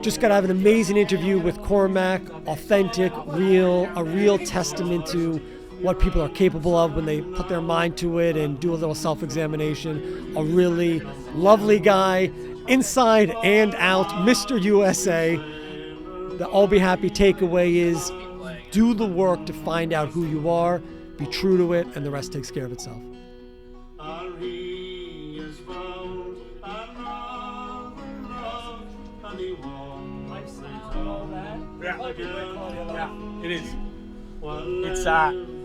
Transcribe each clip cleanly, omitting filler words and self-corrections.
Just got to have an amazing interview with Cormac, authentic, real, a real testament to what people are capable of when they put their mind to it and do a little self-examination. A really lovely guy, inside and out, Mr. USA. The I'll Be Happy takeaway is do the work to find out who you are, be true to it, and the rest takes care of itself. Yeah, it is.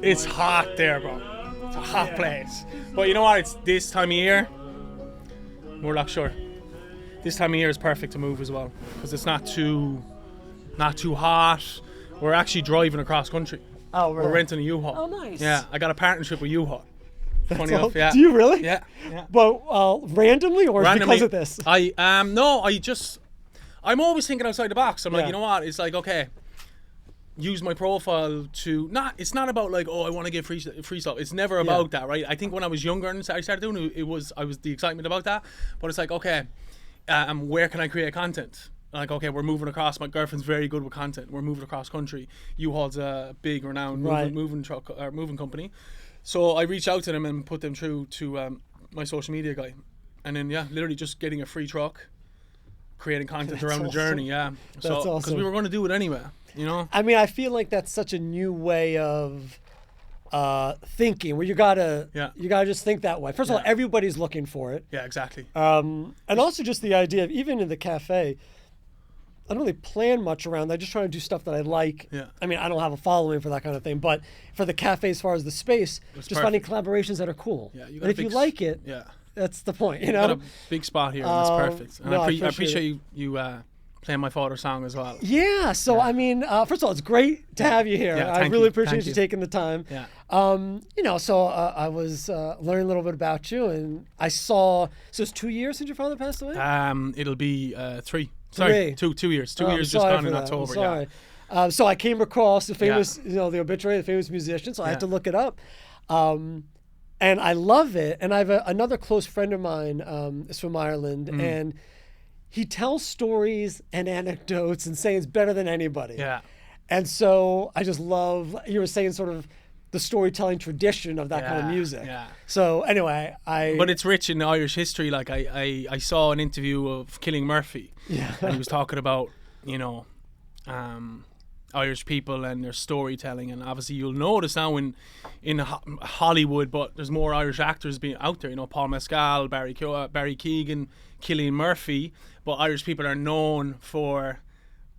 It's hot there, bro. It's a hot place. But you know what? It's this time of year. Murloc, sure. This time of year is perfect to move as well because it's not too hot. We're actually driving across country. Oh, really? We're renting a U-Haul. Oh, nice. Yeah, I got a partnership with U-Haul. Funny enough, yeah. Do you really? Yeah. But randomly or because of this? I'm always thinking outside the box. I'm like, you know what? It's like, okay, use my profile to it's not about like, oh, I want to get free stuff. It's never about that, right? I think when I was younger and I started doing it, I was the excitement about that. But it's like, okay, where can I create content? Like, okay, we're moving across. My girlfriend's very good with content. We're moving across country. U-Haul's a big, renowned moving company. So I reached out to them and put them through to my social media guy, and then literally just getting a free truck, creating content around the journey. Yeah, that's awesome. Because we were going to do it anyway. You know. I mean, I feel like that's such a new way of thinking, where you gotta just think that way. First of all, everybody's looking for it. Yeah, exactly. And also just the idea of, even in the cafe, I don't really plan much around. I just try to do stuff that I like. Yeah. I mean, I don't have a following for that kind of thing, but for the cafe, as far as the space, finding collaborations that are cool. Yeah, and if you like it, that's the point. You know, got a big spot here. And it's perfect. And I appreciate you playing my father's song as well. Yeah. So I mean, first of all, it's great to have you here. I really appreciate you taking the time. Yeah. You know, so I was learning a little bit about you, and I saw. So it's 2 years since your father passed away. It'll be 3. Sorry, 2 years. 2 years just gone in October. Sorry. Yeah. So I came across the famous, the obituary, the famous musician. So I had to look it up, and I love it. And I have another close friend of mine is from Ireland, and he tells stories and anecdotes and saying it's better than anybody. Yeah. And so I just love, you were saying, sort of the storytelling tradition of that kind of music. Yeah. So anyway, but it's rich in Irish history. Like I saw an interview of Cormac Murphy. Yeah. And he was talking about, Irish people and their storytelling, and obviously you'll notice now in Hollywood, but there's more Irish actors being out there. Paul Mescal, Barry Keoghan, Cillian Murphy, but Irish people are known for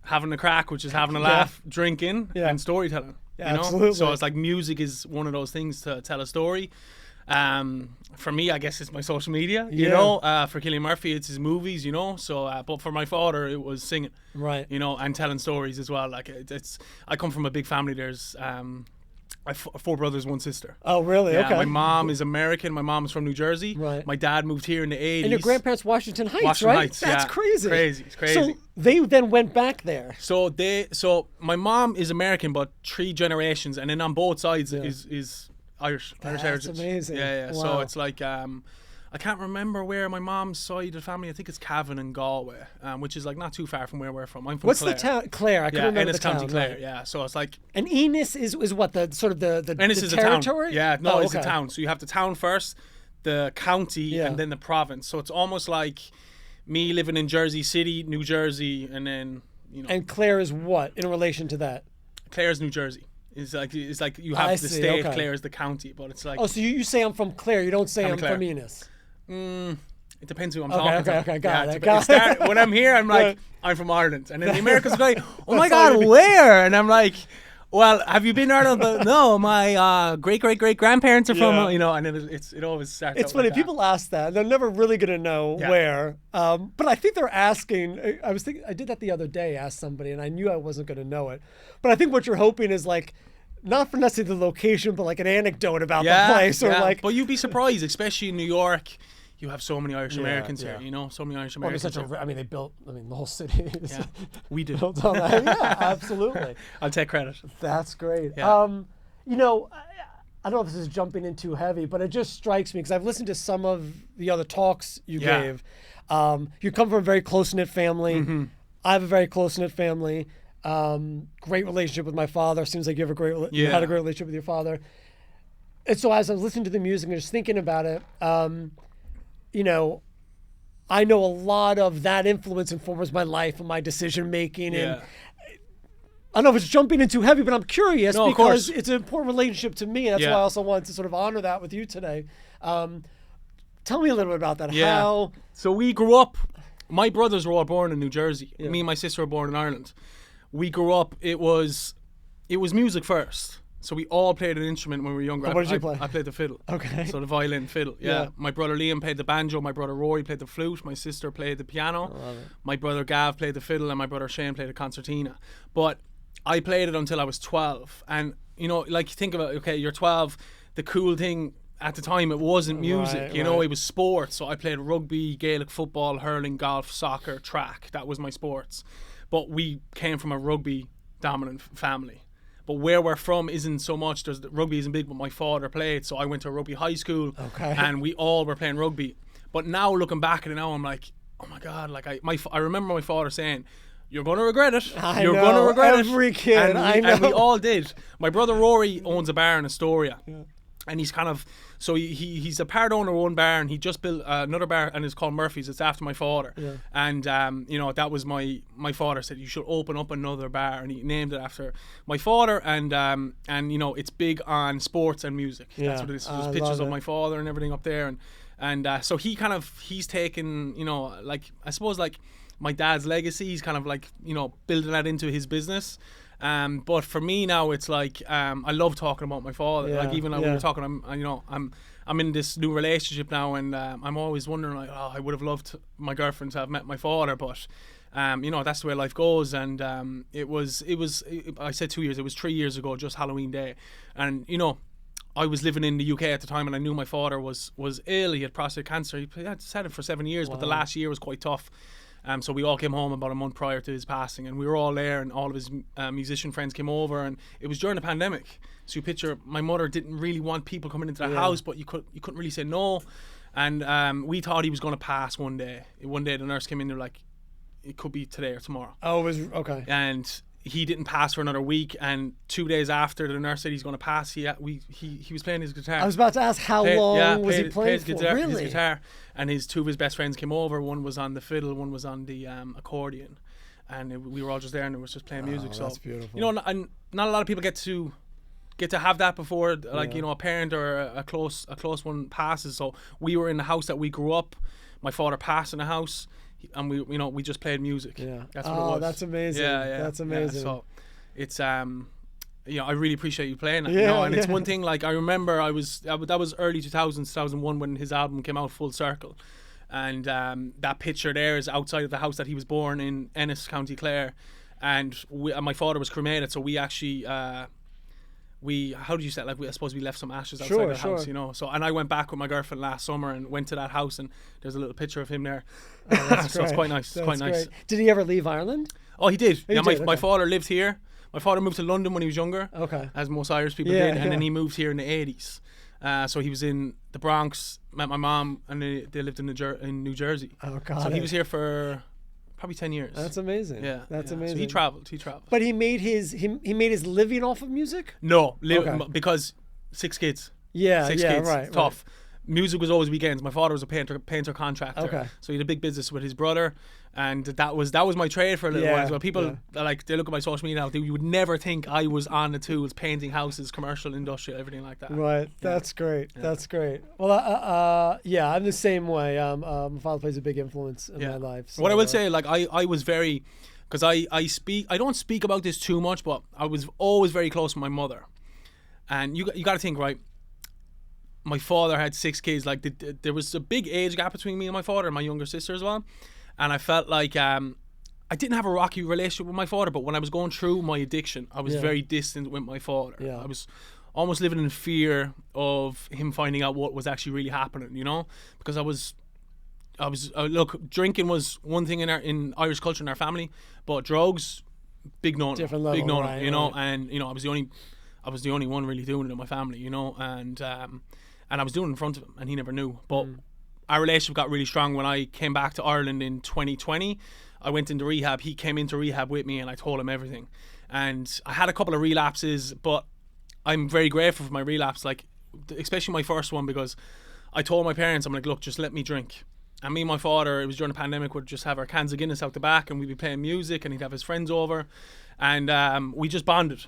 having a crack, which is having a laugh, drinking, and storytelling. Yeah, absolutely. So it's like music is one of those things to tell a story. For me, I guess it's my social media, for Cillian Murphy, it's his movies, so, but for my father, it was singing, right? And telling stories as well. Like I come from a big family. There's, I have 4 brothers, 1 sister. Oh, really? Yeah, okay. My mom is American. My mom is from New Jersey. Right. My dad moved here in the 80s. And your grandparents, Washington Heights, Washington right? Heights, That's crazy. It's crazy. So they then went back there. So my mom is American, but 3 generations, and then on both sides is Irish heritage. That's amazing. Yeah. Wow. So it's like I can't remember where my mom's side of the family. I think it's Cavan and Galway, which is like not too far from where we're from. I'm from What's Clare. the town? Clare. I couldn't remember the town. County Clare. Right. Yeah. So it's like. And Ennis is what the sort of the Ennis is territory? A town. Yeah. No, it's a town. So you have the town first, the county, and then the province. So it's almost like me living in Jersey City, New Jersey, and then And Clare is what in relation to that? Clare's New Jersey. It's like you have the state. Okay. Clare is the county, but it's like. Oh, so you say I'm from Clare. You don't say I'm from Ennis. It depends who I'm talking to. Okay, got it. When I'm here, I'm like, I'm from Ireland. And then the Americans go, oh my God, where? And I'm like, well, have you been to Ireland? No, my great-great-great-grandparents are from, and then it always starts It's funny, people ask that. They're never really going to know where. But I think they're asking, I did that the other day, asked somebody, and I knew I wasn't going to know it. But I think what you're hoping is like, not for necessarily the location, but like an anecdote about the place. Or like. But you'd be surprised, especially in New York. You have so many Irish Americans here, so many Irish Americans. They built, the whole city is we did. built on that. Yeah, absolutely. I'll take credit. That's great. Yeah. I don't know if this is jumping in too heavy, but it just strikes me because I've listened to some of the other talks you gave. You come from a very close-knit family. Mm-hmm. I have a very close-knit family. Great relationship with my father. Seems like you have you had a great relationship with your father. And so as I was listening to the music and just thinking about it, you know, I know a lot of that influence informs my life and my decision making. And I don't know if it's jumping in too heavy, but I'm curious because it's an important relationship to me. That's why I also wanted to sort of honor that with you today. Tell me a little bit about that. How? So we grew up, my brothers were all born in New Jersey. Me and my sister were born in Ireland. We grew up, it was music first. So we all played an instrument when we were younger. What did you play? I played the fiddle. Okay. So the violin, fiddle. Yeah. My brother Liam played the banjo. My brother Rory played the flute. My sister played the piano. I love it. My brother Gav played the fiddle, and my brother Shane played the concertina. But I played it until I was 12. And, you know, like, you think about, okay, you're 12. The cool thing at the time, it wasn't music. You know, it was sports. So I played rugby, Gaelic football, hurling, golf, soccer, track. That was my sports. But we came from a rugby dominant family. But where we're from isn't so much. Rugby isn't big, but my father played, so I went to a rugby high school, and we all were playing rugby. But now looking back at it now, I'm like, oh my God! Like I remember my father saying, "You're gonna regret it. You're gonna regret it." Every kid, and we all did. My brother Rory owns a bar in Astoria. And he's kind of, so he's a part owner of one bar, and he just built another bar, and it's called Murphy's. It's after my father. And you know, that was my father said you should open up another bar, and he named it after my father. And you know, it's big on sports and music. That's what it is. So there's pictures of my father and everything up there, and so he's taken, you know, like, I suppose, like my dad's legacy. He's kind of like, you know, building that into his business. But for me now, it's like I love talking about my father. Like, even when we were talking, I'm in this new relationship now, and I'm always wondering, like, oh, I would have loved my girlfriend to have met my father, but you know, that's the way life goes. And I said 2 years. It was 3 years ago, just Halloween Day, and you know, I was living in the UK at the time, and I knew my father was ill. He had prostate cancer. He had had it for 7 years, but the last year was quite tough. So we all came home about a month prior to his passing, and we were all there, and all of his musician friends came over, and it was during the pandemic. So you picture, my mother didn't really want people coming into the house, but you couldn't really say no. And we thought he was going to pass one day. One day the nurse came in, they're like, it could be today or tomorrow. Oh, it was okay. And he didn't pass for another week, and 2 days after the nurse said he's going to pass, he was playing his guitar. I was about to ask, how long was he playing for? Really? His guitar, and two of his best friends came over. One was on the fiddle, one was on the accordion, and we were all just there, and it was just playing music. So that's beautiful. You know, and not a lot of people get to have that before, like, you know, a parent or a close one passes. So we were in the house that we grew up. My father passed in the house, and we just played music. That's what it was. That's amazing. That's amazing. So it's you know, I really appreciate you playing it. You know, and it's one thing, like, I remember that was early 2001 when his album came out, Full Circle, and that picture there is outside of the house that he was born in, Ennis, County Clare, and my father was cremated, so we actually how did you say, like, I suppose we left some ashes outside the house, you know. So, and I went back with my girlfriend last summer and went to that house, and there's a little picture of him there. So it's quite nice. Nice. Did he ever leave Ireland? Oh, he did. My father lived here. My father moved to London when he was younger, as most Irish people did, and then he moved here in the 80s. So he was in the Bronx, met my mom, and they lived in New Jersey. Oh, God. So he was here for probably 10 years. That's amazing. That's amazing. So he traveled. But he made his living off of music? No, because 6 kids. 6 kids. Right. Tough. Music was always weekends. My father was a painter contractor. So he had a big business with his brother, and that was my trade for a little while as well. People like, they look at my social media now, you would never think I was on the tools, painting houses, commercial, industrial, everything like that. Right. That's great. That's great. Well, I'm the same way. My father plays a big influence in my life. So, what I will say, like, I was very, because I don't speak about this too much, but I was always very close with my mother. And you got to think, right, my father had 6 kids. Like, there was a big age gap between me and my father and my younger sister as well. And I felt like I didn't have a rocky relationship with my father, but when I was going through my addiction, I was very distant with my father. I was almost living in fear of him finding out what was actually really happening, you know, because I was look, drinking was one thing in Irish culture in our family, but drugs, big no, different level, big no, you know, and you know, I was the only one really doing it in my family, you know, and I was doing it in front of him, and he never knew. But our relationship got really strong when I came back to Ireland in 2020. I went into rehab. He came into rehab with me, and I told him everything. And I had a couple of relapses, but I'm very grateful for my relapse, like especially my first one, because I told my parents, I'm like, look, just let me drink. And me and my father, it was during the pandemic, would just have our cans of Guinness out the back, and we'd be playing music, and he'd have his friends over, and we just bonded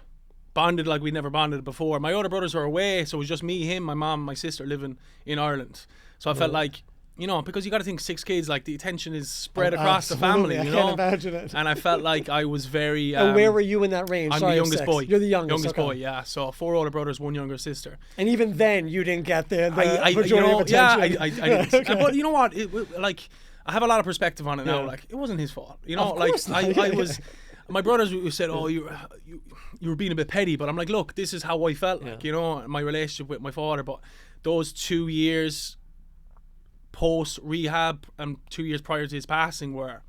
like we'd never bonded before. My older brothers were away, so it was just me, him, my mom, my sister living in Ireland. So I felt like, you know, because you got to think 6 kids, like the attention is spread across the family, you know. I can't imagine it. And I felt like I was very. And where were you in that range? I'm Sorry, the youngest boy. You're the youngest. Youngest boy, yeah. So 4 older brothers, 1 younger sister. And even then, you didn't get the majority you know, of attention. Yeah, I didn't. Okay. But you know what? Like, I have a lot of perspective on it now. Like, it wasn't his fault. You know, like I was. My brothers said, "Oh, you were being a bit petty," but I'm like, "Look, this is how I felt." Like, you know, my relationship with my father. But those 2 years post rehab and 2 years prior to his passing were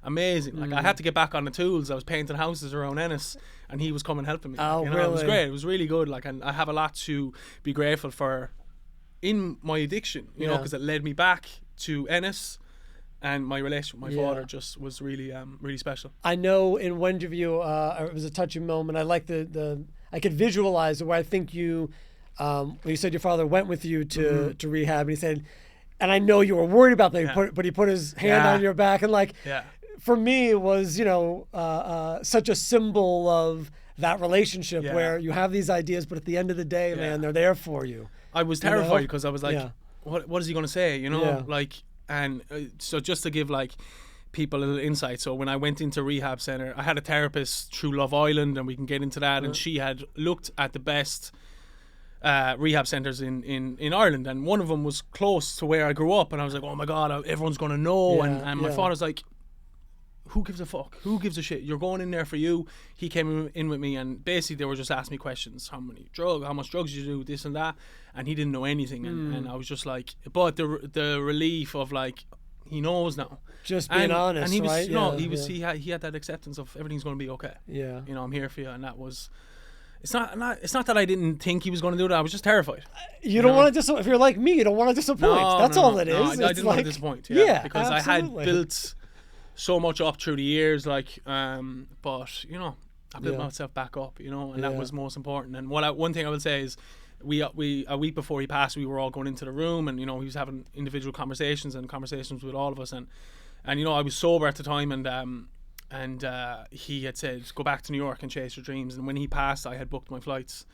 amazing. Like, I had to get back on the tools. I was painting houses around Ennis, and he was coming helping me. Oh, you know, really? It was great. It was really good. Like, and I have a lot to be grateful for in my addiction. You know, because it led me back to Ennis. And my relationship with my father just was really, really special. I know in one of you, it was a touching moment. I like I could visualize where I think you, when you said your father went with you to rehab, and he said, and I know you were worried about that, but he put his hand on your back, and like, for me, it was, you know, such a symbol of that relationship where you have these ideas, but at the end of the day, man, they're there for you. I was terrified because I was like, what is he going to say? You know, like. And so just to give like people a little insight, so when I went into rehab center, I had a therapist through Love Island, and we can get into that, and she had looked at the best rehab centers in Ireland, and one of them was close to where I grew up, and I was like, oh my god, everyone's gonna know. And my father's like, who gives a fuck? Who gives a shit? You're going in there for you. He came in with me, and basically they were just asking me questions. How much drugs did you do, this and that, and he didn't know anything. And I was just like, but the relief of like, he knows now. Just being honest, and he was, right? you know, he had that acceptance of everything's going to be okay. Yeah. You know, I'm here for you, and that was. It's not that I didn't think he was going to do that. I was just terrified. You don't want to disappoint. If you're like me, you don't want to disappoint. That's all it is. I didn't want to disappoint. Yeah, because absolutely. I had built so much up through the years, like, but you know, I built myself back up, you know, and that was most important. And one thing I will say is, we a week before he passed, we were all going into the room, and you know, he was having individual conversations with all of us, and you know, I was sober at the time, and he had said, go back to New York and chase your dreams. And when he passed, I had booked my flights,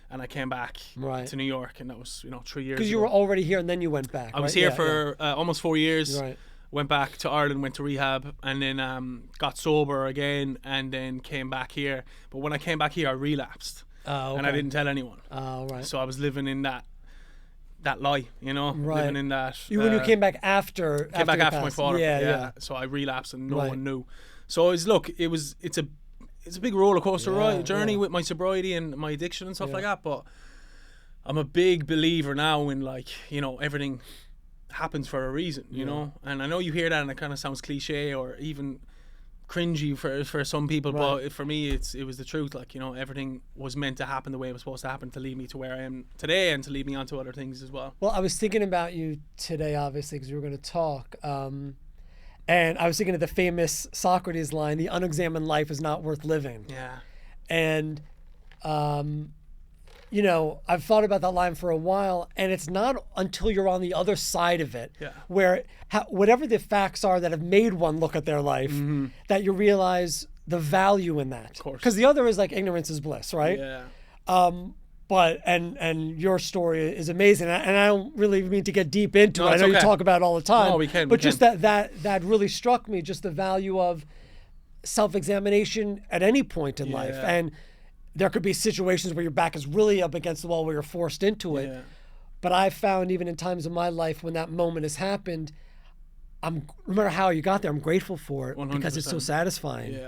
and I came back to New York, and that was, you know, 3 years. Because you were already here, and then you went back. I was here for almost 4 years. Right. Went back to Ireland, went to rehab, and then got sober again, and then came back here. But when I came back here, I relapsed, and I didn't tell anyone. Oh, right. So I was living in that lie, you know, living in that. When you came back after my father, yeah. So I relapsed, and no one knew. So it's a big roller coaster journey with my sobriety and my addiction and stuff like that. But I'm a big believer now in, like, you know, everything happens for a reason, you know. And I know you hear that and it kind of sounds cliche or even cringy for some people, but for me it was the truth. Like, you know, everything was meant to happen the way it was supposed to happen to lead me to where I am today and to lead me on to other things as well. Well, I was thinking about you today, obviously, because we were going to talk, and I was thinking of the famous Socrates line, the unexamined life is not worth living. And you know, I've thought about that line for a while, and it's not until you're on the other side of it, where whatever the facts are that have made one look at their life, that you realize the value in that. Of course. Because the other is like ignorance is bliss, right? But and your story is amazing, and I don't really mean to get deep into it. I know you talk about it all the time. No, we can. But just that really struck me, just the value of self-examination at any point in life, and there could be situations where your back is really up against the wall where you're forced into it. But I've found even in times of my life when that moment has happened, no matter how you got there, I'm grateful for it 100%. Because it's so satisfying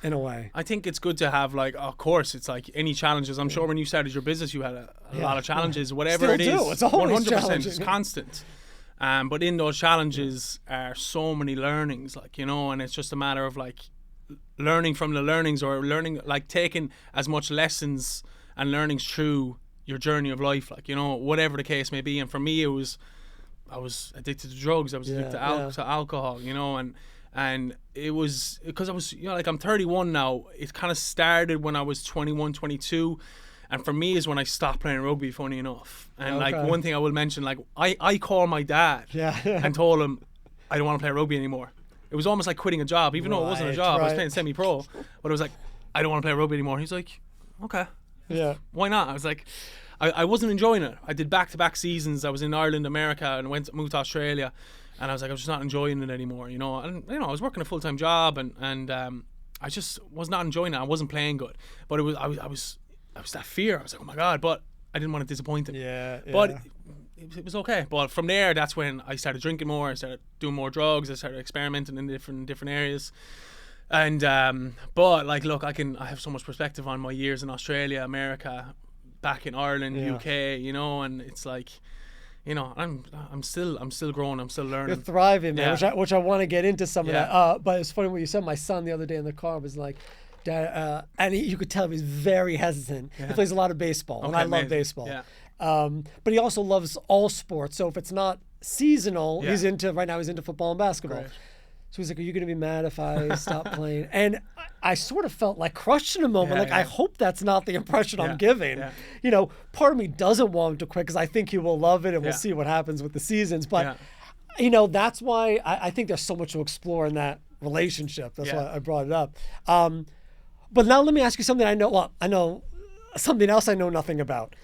in a way. I think it's good to have, like, of course, it's like any challenges. I'm sure when you started your business, you had a lot of challenges, whatever Still it is. do. It's always 100%. challenging. It's constant. But in those challenges are so many learnings, like, you know, and it's just a matter of, like, learning from the learnings, or learning, like, taking as much lessons and learnings through your journey of life, like, you know, whatever the case may be. And for me, I was addicted to drugs, I was addicted to alcohol, you know, and And it was because I was, like, I'm 31 now. It kind of started when I was 21, 22. And for me is when I stopped playing rugby, funny enough. And like, one thing I will mention, like, I called my dad and told him I don't want to play rugby anymore. It was almost like quitting a job, even though it wasn't a job. I was playing semi-pro, but it was like, I don't want to play rugby anymore. He's like, okay, why not? I was like, I wasn't enjoying it. I did back-to-back seasons. I was in Ireland, America, and moved to Australia. And I was like, I was just not enjoying it anymore, And, I was working a full-time job, and I just was not enjoying it. I wasn't playing good. But I was that fear. I was like, oh my God, but I didn't want to disappoint him. But it was okay. But from there, that's when I started drinking more. I started doing more drugs. I started experimenting in different areas. And but like, look, I have so much perspective on my years in Australia, America, back in Ireland, UK, and it's like, I'm still growing, I'm still learning. You're thriving, man, which I want to get into some of that. But it's funny what you said. My son the other day in the car was like, Dad, and you could tell he's very hesitant. He plays a lot of baseball, and I love baseball. But he also loves all sports. So if it's not seasonal, he's into football and basketball. Right. So he's like, are you going to be mad if I stop playing? And I sort of felt like crushed in a moment. I hope that's not the impression I'm giving. Part of me doesn't want him to quit because I think he will love it, and we'll see what happens with the seasons. But, that's why I think there's so much to explore in that relationship. That's why I brought it up. But now let me ask you something I know. Well, I know something else I know nothing about.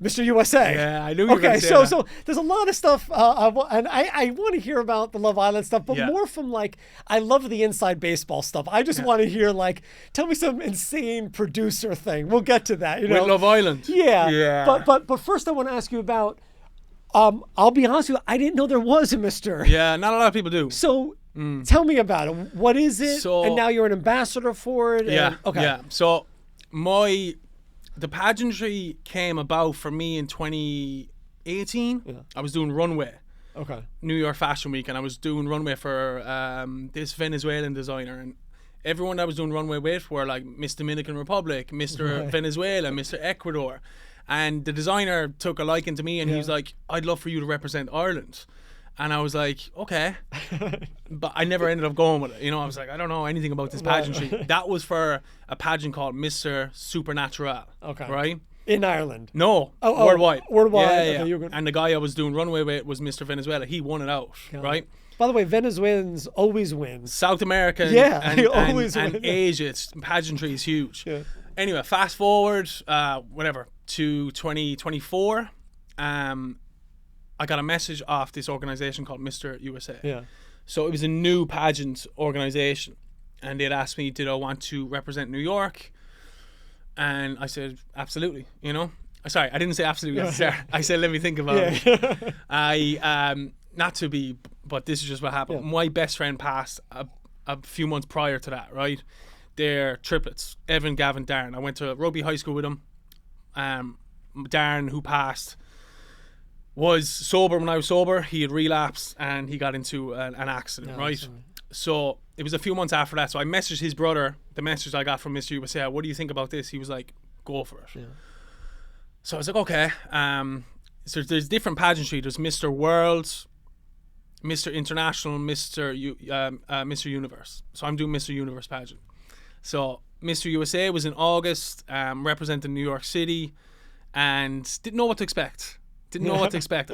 Mr. USA. Yeah, I knew you were going to say that. So there's a lot of stuff, and I want to hear about the Love Island stuff, but more from like, I love the inside baseball stuff. I just want to hear, like, tell me some insane producer thing. We'll get to that. With Love Island. Yeah. But first I want to ask you about, I'll be honest with you, I didn't know there was a Mr. Yeah, not a lot of people do. So tell me about it. What is it? And now you're an ambassador for it. So the pageantry came about for me in 2018. I was doing runway. New York Fashion Week, and I was doing runway for this Venezuelan designer, and everyone that I was doing runway with were like Miss Dominican Republic, Mr. Venezuela, Mr. Ecuador. And the designer took a liking to me, and he was like, I'd love for you to represent Ireland. And I was like, okay. But I never ended up going with it. I was like, I don't know anything about this pageantry. That was for a pageant called Mr. Supernatural. Right? In Ireland? No. Worldwide. Worldwide. Yeah. Okay, and the guy I was doing runway with was Mr. Venezuela. He won it out, right? By the way, Venezuelans always win. South America and Asia, pageantry is huge. Anyway, fast forward, to 2024. I got a message off this organization called Mr. USA. So it was a new pageant organization, and they'd asked me, did I want to represent New York? And I said, absolutely. Sorry, I didn't say absolutely. I said, let me think about it. Not to be, but this is just what happened. My best friend passed a few months prior to that, right? They're triplets, Evan, Gavin, Darren. I went to rugby high school with them. Darren, who passed, was sober when I was sober. He had relapsed and he got into an accident, right? Sorry. So it was a few months after that. So I messaged his brother, the message I got from Mr. USA, what do you think about this? He was like, go for it. So I was like, okay. So there's different pageantry. There's Mr. World, Mr. International, Mr. Universe. So I'm doing Mr. Universe pageant. So Mr. USA was in August, representing New York City, and didn't know what to expect.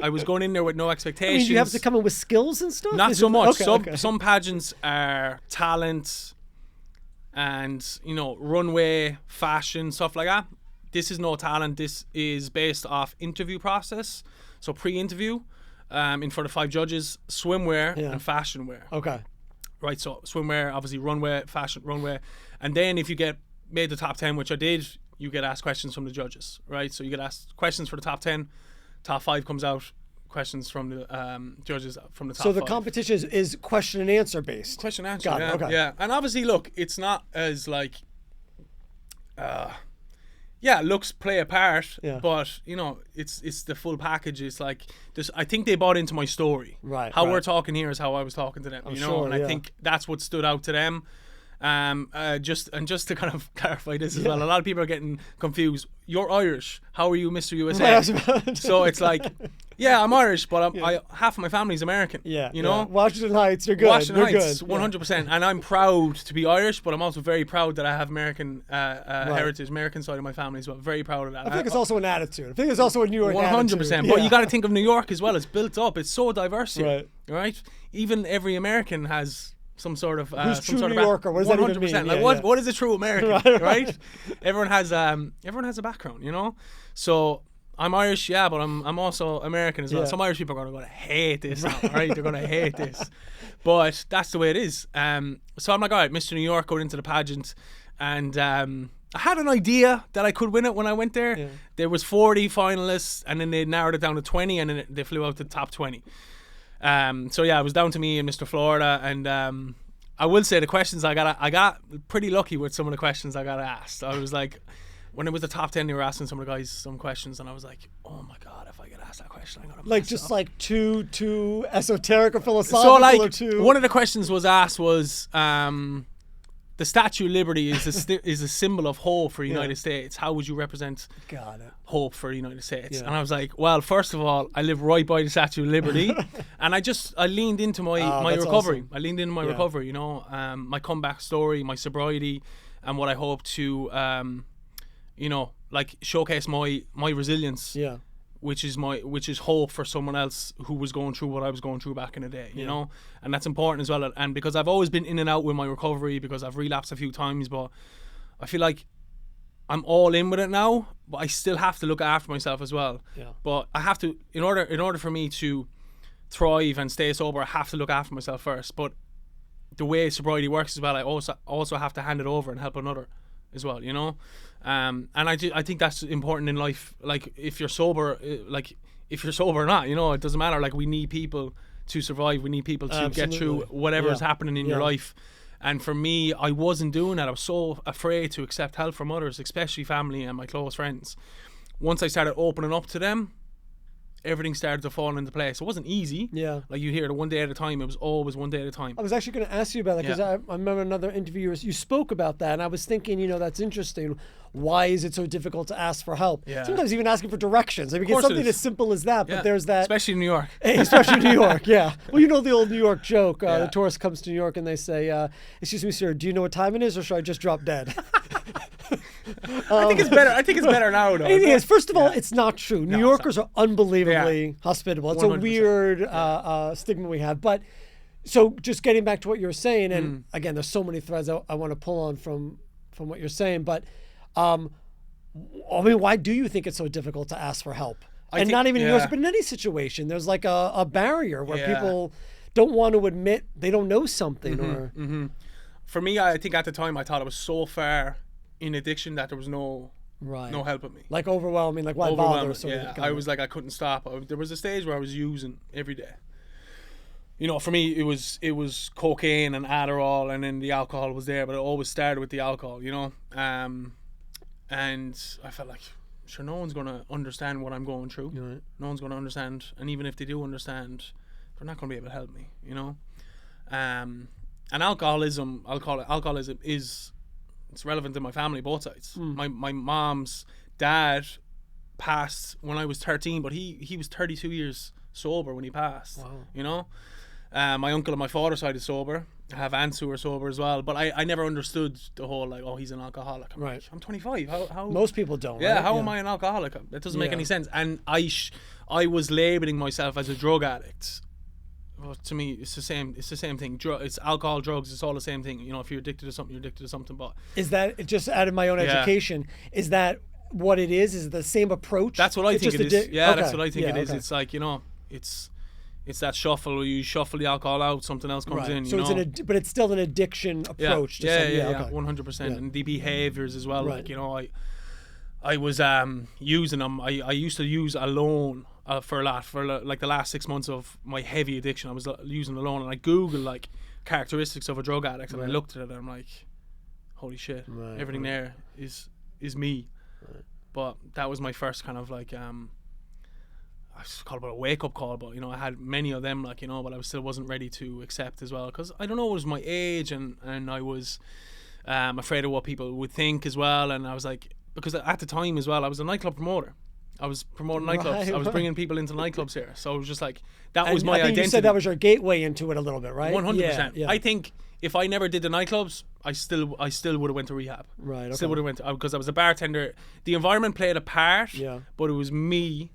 I was going in there with no expectations. I mean, you have to come in with skills and stuff? Not so much. Some pageants are talent and, runway, fashion, stuff like that. This is no talent. This is based off interview process. So pre-interview, in front of 5 judges, swimwear and fashion wear. Right, so swimwear, obviously runway, fashion, runway. And then if you get made the top 10, which I did, you get asked questions from the judges, right? So you get asked questions for the top 10. Top 5 comes out, questions from the judges from the top 5. So the competition is question and answer based. Question and answer, yeah. And obviously, look, it's not as like, looks play a part, but it's the full package. It's like I think they bought into my story. Right. How we're talking here is how I was talking to them. I think that's what stood out to them. Just to kind of clarify this as well, a lot of people are getting confused. You're Irish. How are you, Mr. USA? So it's like, yeah, I'm Irish, but half of my family's American. Yeah, you know, Washington Heights, you're good. Washington Heights, 100%. And I'm proud to be Irish, but I'm also very proud that I have American heritage, American side of my family as well. Very proud of that. I think it's also an attitude. I think it's also a New York 100%. Attitude. But you got to think of New York as well. It's built up. It's so diverse here, right? Even every American has some sort of New Yorker. What does that even mean? Like what is a true American, right? Everyone has a background, you know. So I'm Irish, but I'm also American as well. Some Irish people are going to hate this now, right? They're going to hate this, but that's the way it is. So I'm like, all right, Mr. New York, going into the pageant, and I had an idea that I could win it when I went there. Yeah. There was 40 finalists, and then they narrowed it down to 20, and then they flew out to the top 20. So yeah, it was down to me and Mr. Florida, and I will say the questions I got pretty lucky with some of the questions I got asked. I was like, when it was the top 10, they were asking some of the guys some questions, and I was like, oh my god, if I get asked that question, I'm gonna like just up. Like too esoteric or philosophical. So like or too... one of the questions was asked was the Statue of Liberty is a symbol of hope for the United States. How would you represent hope for the United States? And I was like, well, first of all, I live right by the Statue of Liberty, and I leaned into my recovery. Awesome. I leaned into my recovery, you know, my comeback story, my sobriety, and what I hope to, you know, like showcase my resilience. Yeah. Which is hope for someone else who was going through what I was going through back in the day, you know, and that's important as well. And because I've always been in and out with my recovery, because I've relapsed a few times, but I feel like I'm all in with it now. But I still have to look after myself as well. Yeah. But I have to, in order for me to thrive and stay sober, I have to look after myself first. But the way sobriety works as well, I also have to hand it over and help another as well, you know. And I think that's important in life. Like if you're sober, or not, you know, it doesn't matter. Like we need people to survive. We need people to get through whatever is happening in your life. And for me, I wasn't doing that. I was so afraid to accept help from others, especially family and my close friends. Once I started opening up to them, everything started to fall into place. It wasn't easy. Yeah. Like you hear, the one day at a time. It was always one day at a time. I was actually going to ask you about that because I remember another interview you spoke about that, and I was thinking, you know, that's interesting. Why is it so difficult to ask for help? Yeah. Sometimes even asking for directions. I mean, it's something as simple as that, but there's that. Especially in New York. Especially in New York, yeah. Well, you know the old New York joke. The tourist comes to New York and they say, excuse me, sir, do you know what time it is, or should I just drop dead? I think it's better. I think it's better now, though. It is. First of all, it's not true. New Yorkers are unbelievably hospitable. It's 100%. A weird stigma we have. But so just getting back to what you were saying, and again, there's so many threads I want to pull on from what you're saying, but I mean, why do you think it's so difficult to ask for help? And not even in yours, but in any situation, there's like a barrier where people don't want to admit they don't know something. For me, I think at the time I thought I was so far in addiction that there was no help with me. Like overwhelming, like why bother? I was like, I couldn't stop. There was a stage where I was using every day. You know, for me, it was cocaine and Adderall, and then the alcohol was there, but it always started with the alcohol, you know. And I felt like, sure, no one's going to understand what I'm going through. Right. No one's going to understand, and even if they do understand, they're not going to be able to help me, you know. And alcoholism is it's relevant in my family, both sides. My mom's dad passed when I was 13, but he was 32 years sober when he passed. Wow. You know. My uncle on my father's side is sober. I have aunts who are sober as well, but I never understood the whole like, oh, he's an alcoholic. I'm 25. How most people don't. Yeah, right? How am I an alcoholic? That doesn't make any sense. And I was labeling myself as a drug addict. Well, to me, it's the same. It's the same thing. It's alcohol, drugs. It's all the same thing. You know, if you're addicted to something, you're addicted to something. But is that just out of my own education? Is that what it is? Is it the same approach? That's what I think it is. That's what I think it is. It's like, you know, it's that shuffle where you shuffle the alcohol out, something else comes in. So but it's still an addiction approach. Yeah, 100%. And the behaviors as well. Right. Like, you know, I was using them. I used to use alone for a lot for like the last 6 months of my heavy addiction. I was using alone, and I googled like characteristics of a drug addict, and I looked at it and I'm like, holy shit, everything there is me. Right. But that was my first kind of like I call it a wake-up call, but you know, I had many of them, like, you know, but I still wasn't ready to accept as well, because I don't know, it was my age, and I was afraid of what people would think as well. And I was like, because at the time as well, I was a nightclub promoter. I was promoting nightclubs. I was bringing people into nightclubs here. So it was just like, that was my identity. You said that was your gateway into it a little bit, right? 100%. Yeah. I think if I never did the nightclubs, I still would have went to rehab. Right. Okay. Still would have went because I was a bartender. The environment played a part. Yeah. But it was me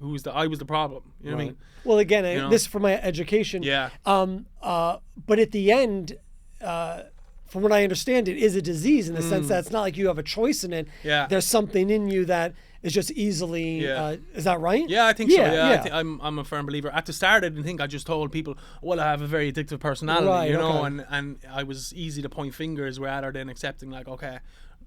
I was the problem. You know what I mean? Well, again, this is for my education. Yeah. But at the end, from what I understand, it is a disease in the sense that it's not like you have a choice in it. Yeah. There's something in you that is just easily. Is that right? Yeah, I think so. Yeah. I'm a firm believer. At the start, I didn't think. I just told people, well, I have a very addictive personality, you know, and I was easy to point fingers rather than accepting, like, okay,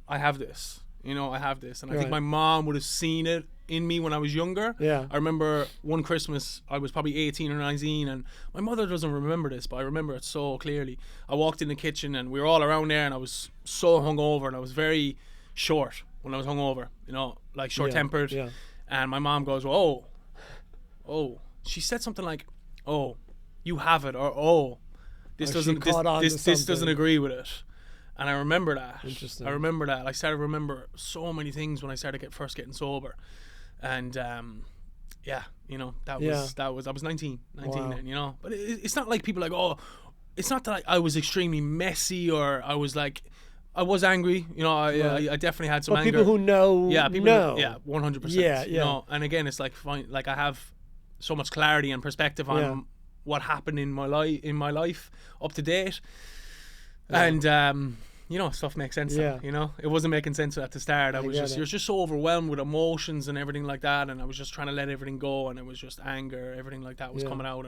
I have this. You know, I have this. And I think my mom would have seen it in me when I was younger. Yeah. I remember one Christmas, I was probably 18 or 19, and my mother doesn't remember this, but I remember it so clearly. I walked in the kitchen, and we were all around there, and I was so hungover, and I was very short when I was hungover, you know, like short-tempered. Yeah. And my mom goes, oh. She said something like, oh, you have it, or this doesn't agree with it. And I remember that. Interesting. I remember that. I started to remember so many things when I started first getting sober. And you know, I was 19 then, you know. But it's not like people like, oh, it's not that I was extremely messy or I was like, I was angry, you know. I definitely had some anger. People who know, know. 100%. Yeah. You know, and again, it's like like I have so much clarity and perspective on what happened in my life up to date, and you know, stuff makes sense now, you know. It wasn't making sense at the start. I was just so overwhelmed with emotions and everything like that, and I was just trying to let everything go, and it was just anger, everything like that was coming out,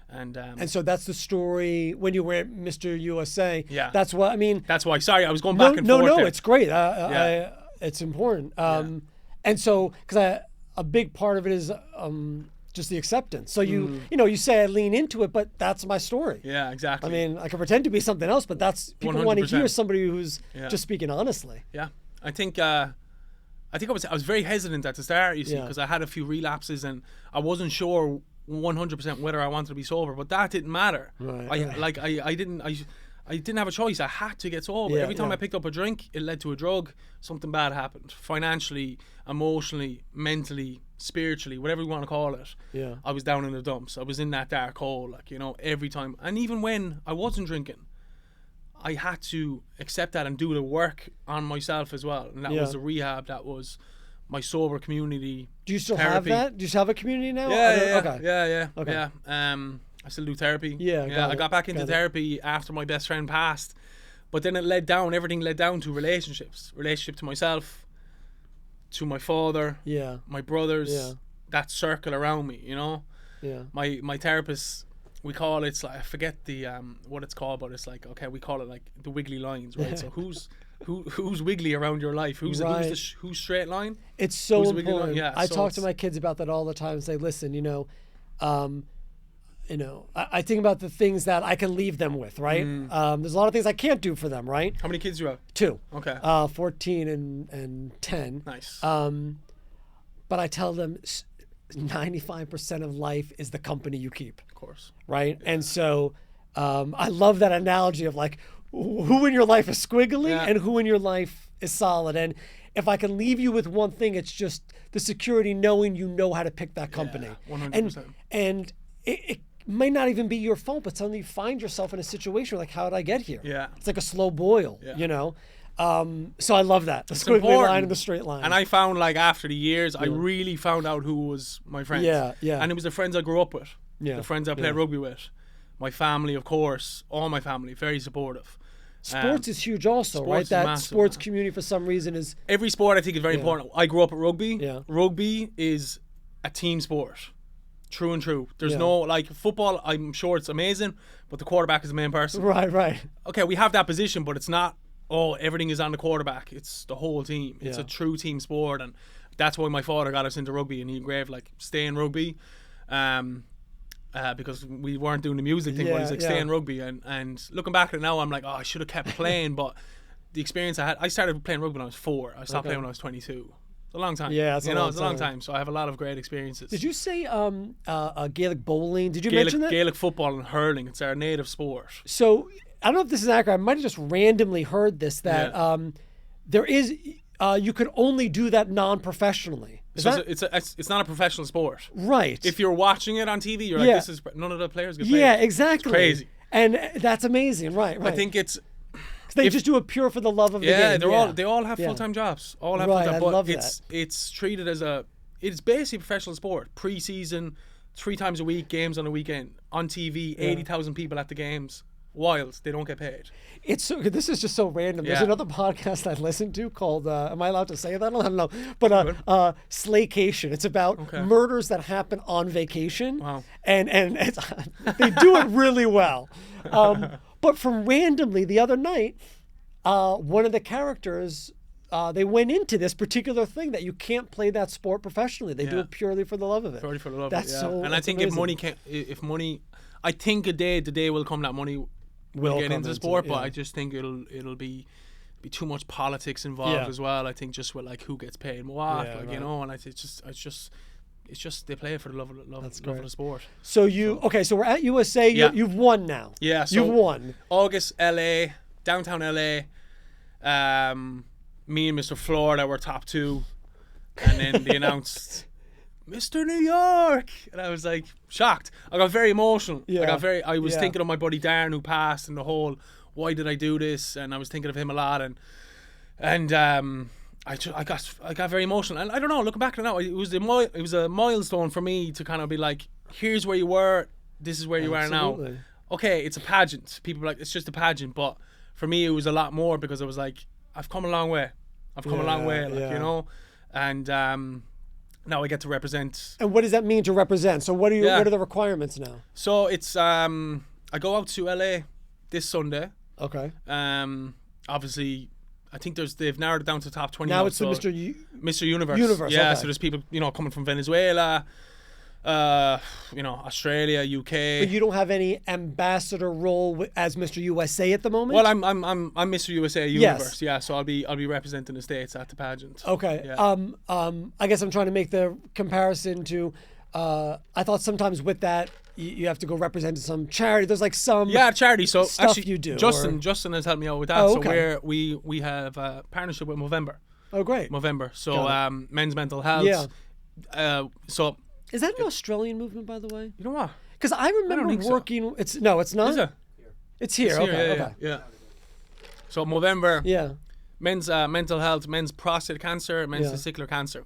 and so that's the story when you were at Mr. USA. Yeah, that's what I mean. That's why. Sorry, I was going back and forth. No, there. it's great. It's important. And so because a big part of it is just the acceptance. So you say I lean into it, but that's my story. Yeah, exactly. I mean, I can pretend to be something else, but that's people 100%. want to hear somebody who's just speaking honestly. Yeah, I think I was very hesitant at the start, you see, because I had a few relapses and I wasn't sure 100% whether I wanted to be sober, but that didn't matter. Right. I didn't have a choice. I had to get sober. Every time I picked up a drink, it led to a drug. Something bad happened. Financially, emotionally, mentally, spiritually, whatever you want to call it. Yeah. I was down in the dumps. I was in that dark hole, like, you know, every time. And even when I wasn't drinking, I had to accept that and do the work on myself as well. And that was the rehab. That was my sober community. Do you still therapy. have that? Do you still have a community now? Yeah. I still do therapy. I got back into therapy after my best friend passed, but then everything led down to relationship to myself, to my father, my brothers, that circle around me, you know. My therapist, we call it, like, I forget the what it's called, but it's like, okay, we call it like the wiggly lines, right? So who's wiggly around your life? Who's straight line? It's so who's important. I talk to my kids about that all the time and say, listen, I think about the things that I can leave them with, right? There's a lot of things I can't do for them, right? How many kids do you have? 2. Okay. 14 and 10. Nice. But I tell them 95% of life is the company you keep. Of course. Right? Yeah. And so I love that analogy of like who in your life is squiggly and who in your life is solid. And if I can leave you with one thing, it's just the security knowing you know how to pick that company. 100%. And it may not even be your fault, but suddenly you find yourself in a situation like, how did I get here? Yeah. It's like a slow boil, you know? So I love that. The squiggly line and the straight line. And I found, like, after the years, I really found out who was my friends. Yeah. And it was the friends I grew up with. The friends I played rugby with. My family, of course. All my family. Very supportive. Sports is huge also, right? That massive, sports community for some reason is... Every sport I think is very important. I grew up at rugby. Yeah. Rugby is a team sport. True and true. There's no, like, football, I'm sure it's amazing, but the quarterback is the main person. Right. Okay, we have that position, but it's not, everything is on the quarterback. It's the whole team. It's a true team sport, and that's why my father got us into rugby, and he engraved, like, stay in rugby, because we weren't doing the music thing, but he's like, stay in rugby, and looking back at it now, I'm like, I should have kept playing, but the experience I started playing rugby when I was 4. I stopped playing when I was 22. It's a long time. Yeah, it's a long time. So I have a lot of great experiences. Did you say Gaelic bowling? Did you mention that? Gaelic football and hurling. It's our native sport. So I don't know if this is accurate. I might have just randomly heard this, that there is, you could only do that non-professionally. It's not a professional sport. Right. If you're watching it on TV, you're like, this is, none of the players get paid. Yeah, exactly. It's crazy. And that's amazing. Right. I think it's... They just do it pure for the love of the game. They all have full-time jobs. All have full-time, but it's treated as it's basically a professional sport. Pre-season, 3 times a week, games on the weekend, on TV, 80,000 people at the games. Wild. They don't get paid. This is just so random. There's another podcast I listened to called, am I allowed to say that? I don't know. But Slaycation. It's about murders that happen on vacation. Wow. And it's, they do it really well. But from randomly the other night, one of the characters, they went into this particular thing that you can't play that sport professionally. They do it purely for the love of it. Purely for the love of it. That's so. And I think amazing. if money, I think the day will come that money will get into the sport, but I just think it'll be too much politics involved as well. I think just with like who gets paid what, you know, and it's just they play it for the love of the sport. So so we're at USA. You've won now. Yeah, so you've won. August, LA, downtown LA. Me and Mr. Florida were top 2, and then they announced Mr. New York, and I was like shocked. I got very emotional. I was thinking of my buddy Darren who passed, and the whole why did I do this, and I was thinking of him a lot, and I got very emotional, and I don't know. Looking back at it now, it was a milestone for me to kind of be like, here's where you were, this is where you are now. Okay, it's a pageant. People are like, it's just a pageant, but for me it was a lot more, because I was like, I've come a long way. Like, you know, and now I get to represent. And what does that mean to represent? So what are the requirements now? So it's I go out to LA this Sunday. Okay. Obviously, I think they've narrowed it down to top 20. Now it's the Mr. Universe. Yeah, okay. So there's people, you know, coming from Venezuela, you know, Australia, UK. But you don't have any ambassador role as Mr. USA at the moment? Well, I'm Mr. USA Universe. Yeah, so I'll be representing the States at the pageant. Okay. Yeah. I guess I'm trying to make the comparison to I thought sometimes with that you have to go represent some charity. There's like some charity. So stuff actually, you do. Justin has helped me out with that. Oh, okay. So we have a partnership with Movember. Oh, great. Movember. So men's mental health. Yeah. So is that an Australian movement, by the way? You know what? Because I remember working. So. It's not. Is it? It's here. Okay. Yeah. So Movember. Yeah. Men's mental health, men's prostate cancer, men's testicular cancer.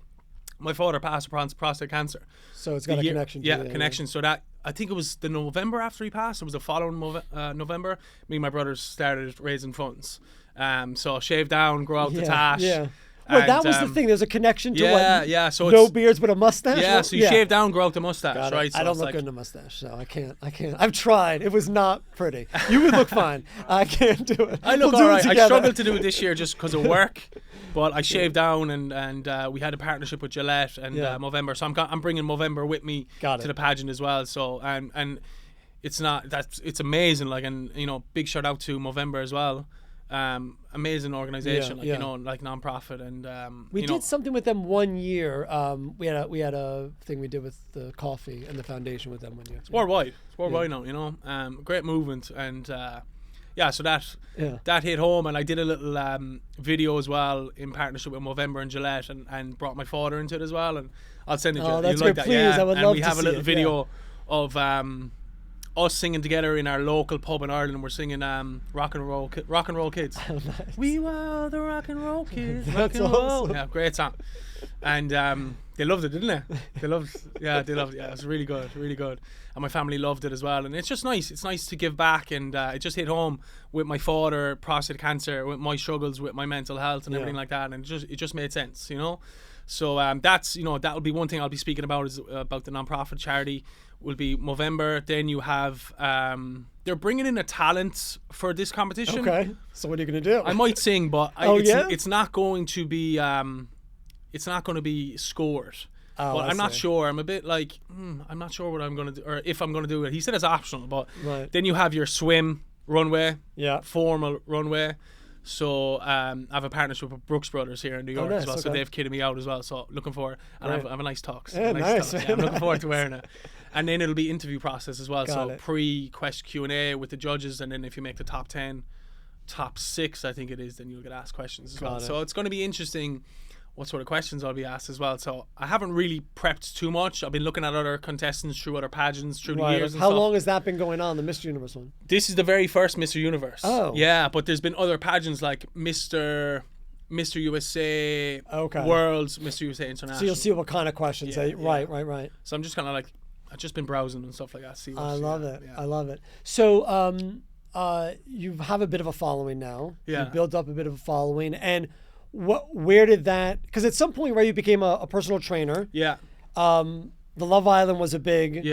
My father passed from prostate cancer. So it's got a connection. Connection. Yeah. So that, I think it was the November after he passed. It was the following November. Me and my brothers started raising funds. So shave down, grow out the tash. Yeah. Well, that was the thing. There's a connection to So no beards but a mustache. Yeah. So you shave down, grow out the mustache, right? So I don't look good in a mustache, so I can't. I've tried. It was not pretty. You would look fine. I can't do it. I look all right. I struggled to do it this year just because of work. But I shaved down, and we had a partnership with Gillette and Movember. So I'm bringing Movember with me to the pageant as well. So and it's it's amazing. Like, and you know, big shout out to Movember as well. Amazing organization, you know, like non-profit, and we did something with them one year. We had a thing we did with the coffee and the foundation with them one year. It's worldwide. It's worldwide now, you know. Great movement, and so that hit home, and I did a little video as well in partnership with Movember and Gillette, and brought my father into it as well, and I'll send it to you. That's great, like please, I would love to see it. And we have a little video of us singing together in our local pub in Ireland. We're singing rock and roll kids. Oh, nice. We were the rock and roll kids. That's awesome. Yeah, great song. And they loved it, didn't they? They loved it. Yeah, it was really good, and my family loved it as well. And it's just nice. It's nice to give back, and it just hit home with my father, prostate cancer, with my struggles with my mental health and everything like that, and it just made sense, you know. So that's, you know, that'll be one thing I'll be speaking about, is about the non-profit charity. Will be Movember. Then you have they're bringing in a talent for this competition. Okay, so what are you going to do? I might sing, but it's not going to be scored. But I'm not sure. I'm a bit like I'm not sure what I'm going to do, or if I'm going to do it. He said it's optional, but then you have your swim runway, formal runway. So I have a partnership with Brooks Brothers here in New York nice, as well. So okay. they've kitted me out as well. So looking forward, and I have a nice tux. Yeah, nice. Yeah, I'm looking forward to wearing it. And then it'll be interview process as well. Got so it. pre-question Q&A with the judges, and then if you make the top 10, top 6, I think it is, then you'll get asked questions as well. Got it. So it's going to be interesting what sort of questions I'll be asked as well. So I haven't really prepped too much. I've been looking at other contestants through other pageants through the years and How stuff. long has that been going on, the Mr. Universe one? This is the very first Mr. Universe. Oh. Yeah, but there's been other pageants like Mr. USA Okay. Worlds, Mr. USA International. So you'll see what kind of questions. Yeah, Right. So I'm just kind of like, I've just been browsing and stuff like that. See what, I love it. Yeah. I love it. So you have a bit of a following now. Yeah. You built up a bit of a following. And where did that, because at some point, right, you became a personal trainer. Yeah. The Love Island was a big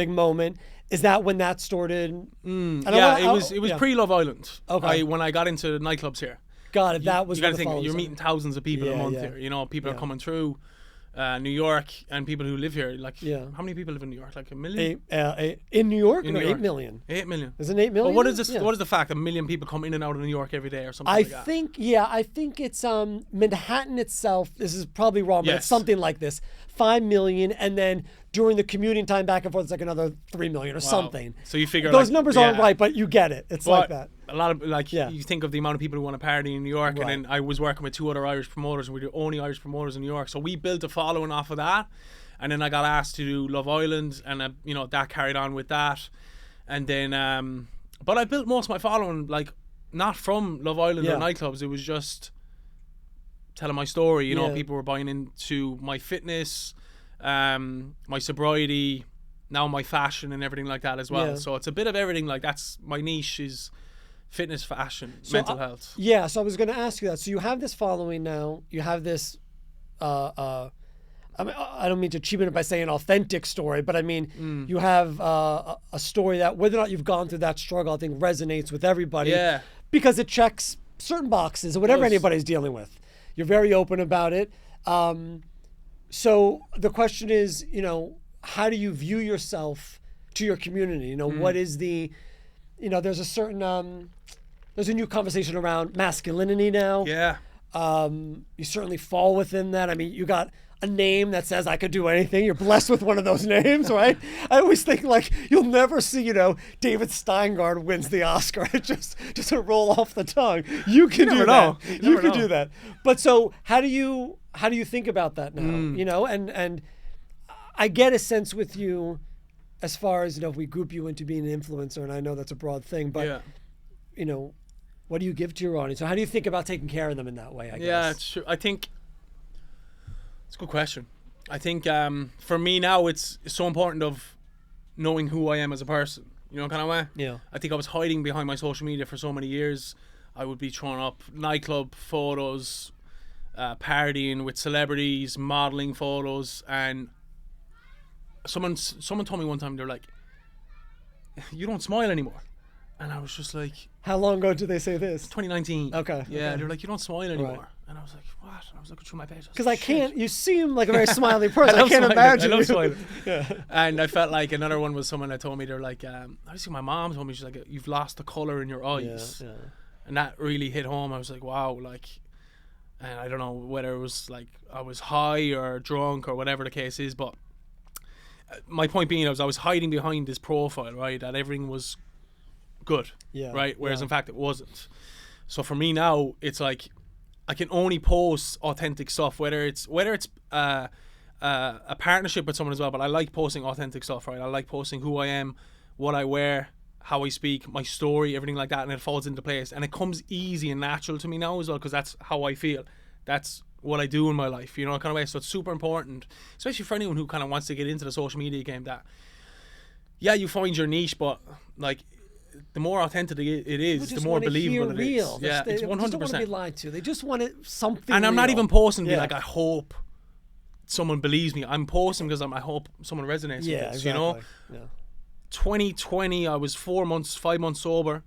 moment. Is that when that started? It was pre-Love Island. Okay. When I got into nightclubs here. Got it. That was you got to when the think following you're started. meeting thousands of people a month Yeah. here. You know, people are coming through New York, and people who live here. Like, how many people live in New York? Like 1 million? In New York? In No, New York. 8 million. 8 million. Is it 8 million? Well, what is this? Yeah. What is the fact? 1 million people come in and out of New York every day, or something I like that? think it's Manhattan itself. This is probably wrong, but it's Yes. something like this: 5 million, and then during the commuting time back and forth, it's like another 3 million or something. So you figure those numbers aren't right, but you get it. It's like that. A lot of you think of the amount of people who want to party in New York, Right. and then I was working with 2 other Irish promoters, and we're the only Irish promoters in New York. So we built a following off of that, and then I got asked to do Love Island, and that carried on with that, and then but I built most of my following like not from Love Island or nightclubs. It was just telling my story. You know, people were buying into my fitness, my sobriety, now my fashion and everything like that as well. Yeah. So it's a bit of everything. Like that's my niche is fitness, fashion, mental health. Yeah, so I was going to ask you that. So you have this following now. You have this. I mean, I don't mean to cheapen it by saying authentic story, but I mean you have a story that whether or not you've gone through that struggle, I think resonates with everybody. Yeah. Because it checks certain boxes or whatever anybody's dealing with. You're very open about it. So the question is, how do you view yourself to your community? What is the, there's a certain, there's a new conversation around masculinity now. Yeah. You certainly fall within that. I mean, you got a name that says I could do anything. You're blessed with one of those names, right? I always think like you'll never see, David Steingard wins the Oscar. It just doesn't roll off the tongue. You can do that. You can do that. But so how do you think about that now? And I get a sense with you as far as, if we group you into being an influencer, and I know that's a broad thing, but what do you give to your audience? So how do you think about taking care of them in that way, I guess? Yeah, it's true. I think it's a good question. I think for me now, it's so important of knowing who I am as a person. Kind of way? Yeah. I think I was hiding behind my social media for so many years. I would be throwing up nightclub photos, partying with celebrities, modeling photos, and someone told me one time, they're like, "You don't smile anymore." And I was just like... How long ago did they say this? 2019. Okay. Yeah, okay. they're like, "You don't smile anymore." Right. And I was like, "What?" And I was looking through my page. Because I can't... You seem like a very smiley person. I can't smiling. imagine. I love smiling. Yeah. And I felt like another one was someone that told me, they're like, obviously my mom told me, she's like, "You've lost the colour in your eyes." Yeah. And that really hit home. I was like, wow, like... And I don't know whether it was like I was high or drunk or whatever the case is, but my point being, I was hiding behind this profile, right, that everything was good, right, whereas in fact it wasn't. So for me now, it's like I can only post authentic stuff, whether it's a partnership with someone as well, but I like posting authentic stuff, right? I like posting who I am, what I wear, how I speak, my story, everything like that, and it falls into place, and it comes easy and natural to me now as well, because that's how I feel. That's what I do in my life, kind of way. So it's super important, especially for anyone who kind of wants to get into the social media game, that you find your niche, but like the more authentic it is, the more believable it is. Yeah, it's 100%. They just don't want to be lied to. They just want something. And I'm not real. even posting to be like, I hope someone believes me. I'm posting because I hope someone resonates with this. Exactly. Yeah. 2020, I was 5 months sober,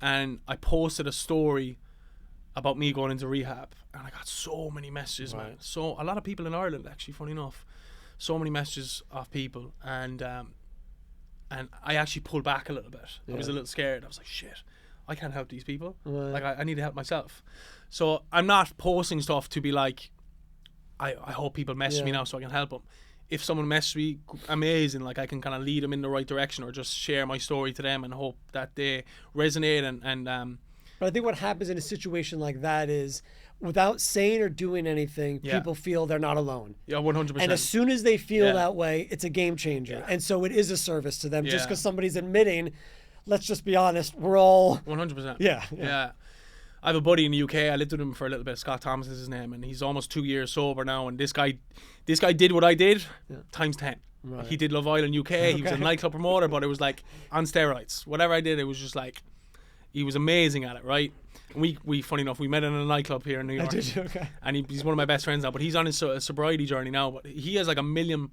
and I posted a story about me going into rehab, and I got so many messages, man. So a lot of people in Ireland, actually, funny enough, so many messages of people, and I actually pulled back a little bit. I was a little scared. I was like, shit, I can't help these people. Right. Like I need to help myself. So I'm not posting stuff to be like, I hope people message me now so I can help them. If someone messages me, amazing. Like I can kind of lead them in the right direction, or just share my story to them and hope that they resonate. And But I think what happens in a situation like that is, without saying or doing anything, people feel they're not alone. Yeah, 100%. And as soon as they feel that way, it's a game changer. Yeah. And so it is a service to them. Just because somebody's admitting, let's just be honest, we're all 100%. Yeah. I have a buddy in the UK. I lived with him for a little bit. Scott Thomas is his name, and he's almost 2 years sober now. And this guy did what I did times 10. Right. He did Love Island UK. He was a nightclub promoter, but it was like on steroids. Whatever I did, it was just like, he was amazing at it, right? And we funny enough, we met in a nightclub here in New York. Did you? Okay. And he's one of my best friends now, but he's on his sobriety journey now. But he has like 1 million,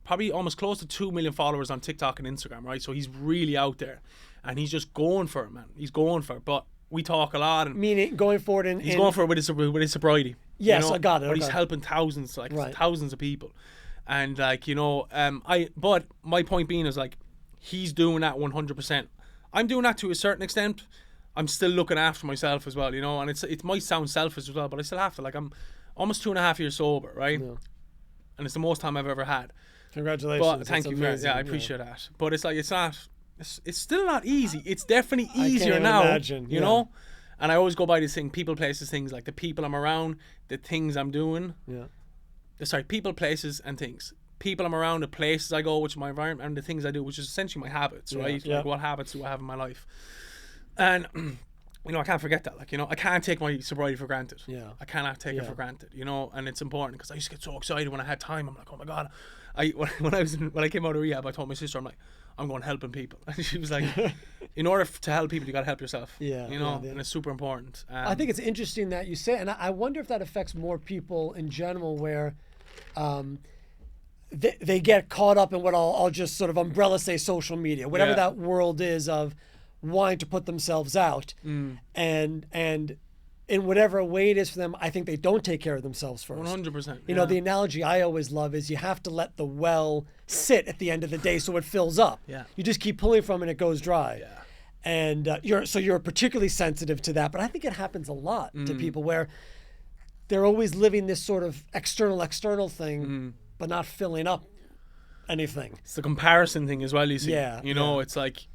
probably almost close to 2 million followers on TikTok and Instagram, right? So he's really out there, and he's just going for it, man. He's going for it. But we talk a lot, and Meaning going forward and he's going for it with his sobriety. Yes, you know? I got it. But he's okay. helping thousands, like Right. thousands of people, and like but my point being is like, he's doing that 100%. I'm doing that to a certain extent. I'm still looking after myself as well, you know, and it might sound selfish as well, but I still have to. Like, I'm almost 2.5 years sober, right? Yeah. And it's the most time I've ever had. Congratulations. But thank you for it. Yeah, I appreciate that. But it's like, it's still not easy. It's definitely easier now, imagine. you know? And I always go by this thing, people, places, things, like the people I'm around, the things I'm doing. Yeah. People, places, and things. People I'm around, the places I go, which is my environment, and the things I do, which is essentially my habits, right? Yeah. Like, what habits do I have in my life? And, you know, I can't forget that. Like, you know, I can't take my sobriety for granted. Yeah. I cannot take it for granted, you know? And it's important, because I used to get so excited when I had time. I'm like, oh my God. When I came out of rehab, I told my sister, I'm like, I'm going helping people. And she was like, in order to help people, you got to help yourself. Yeah. You know, and it's super important. I think it's interesting that you say, and I wonder if that affects more people in general, where they get caught up in what I'll just sort of umbrella say social media, whatever that world is of wanting to put themselves out, and in whatever way it is for them, I think they don't take care of themselves first. 100%. You know, the analogy I always love is you have to let the well sit at the end of the day so it fills up. Yeah. You just keep pulling from it and it goes dry. Yeah. And you're particularly sensitive to that, but I think it happens a lot to people where they're always living this sort of external thing, but not filling up anything. It's the comparison thing as well, you see. Yeah, You know, it's like,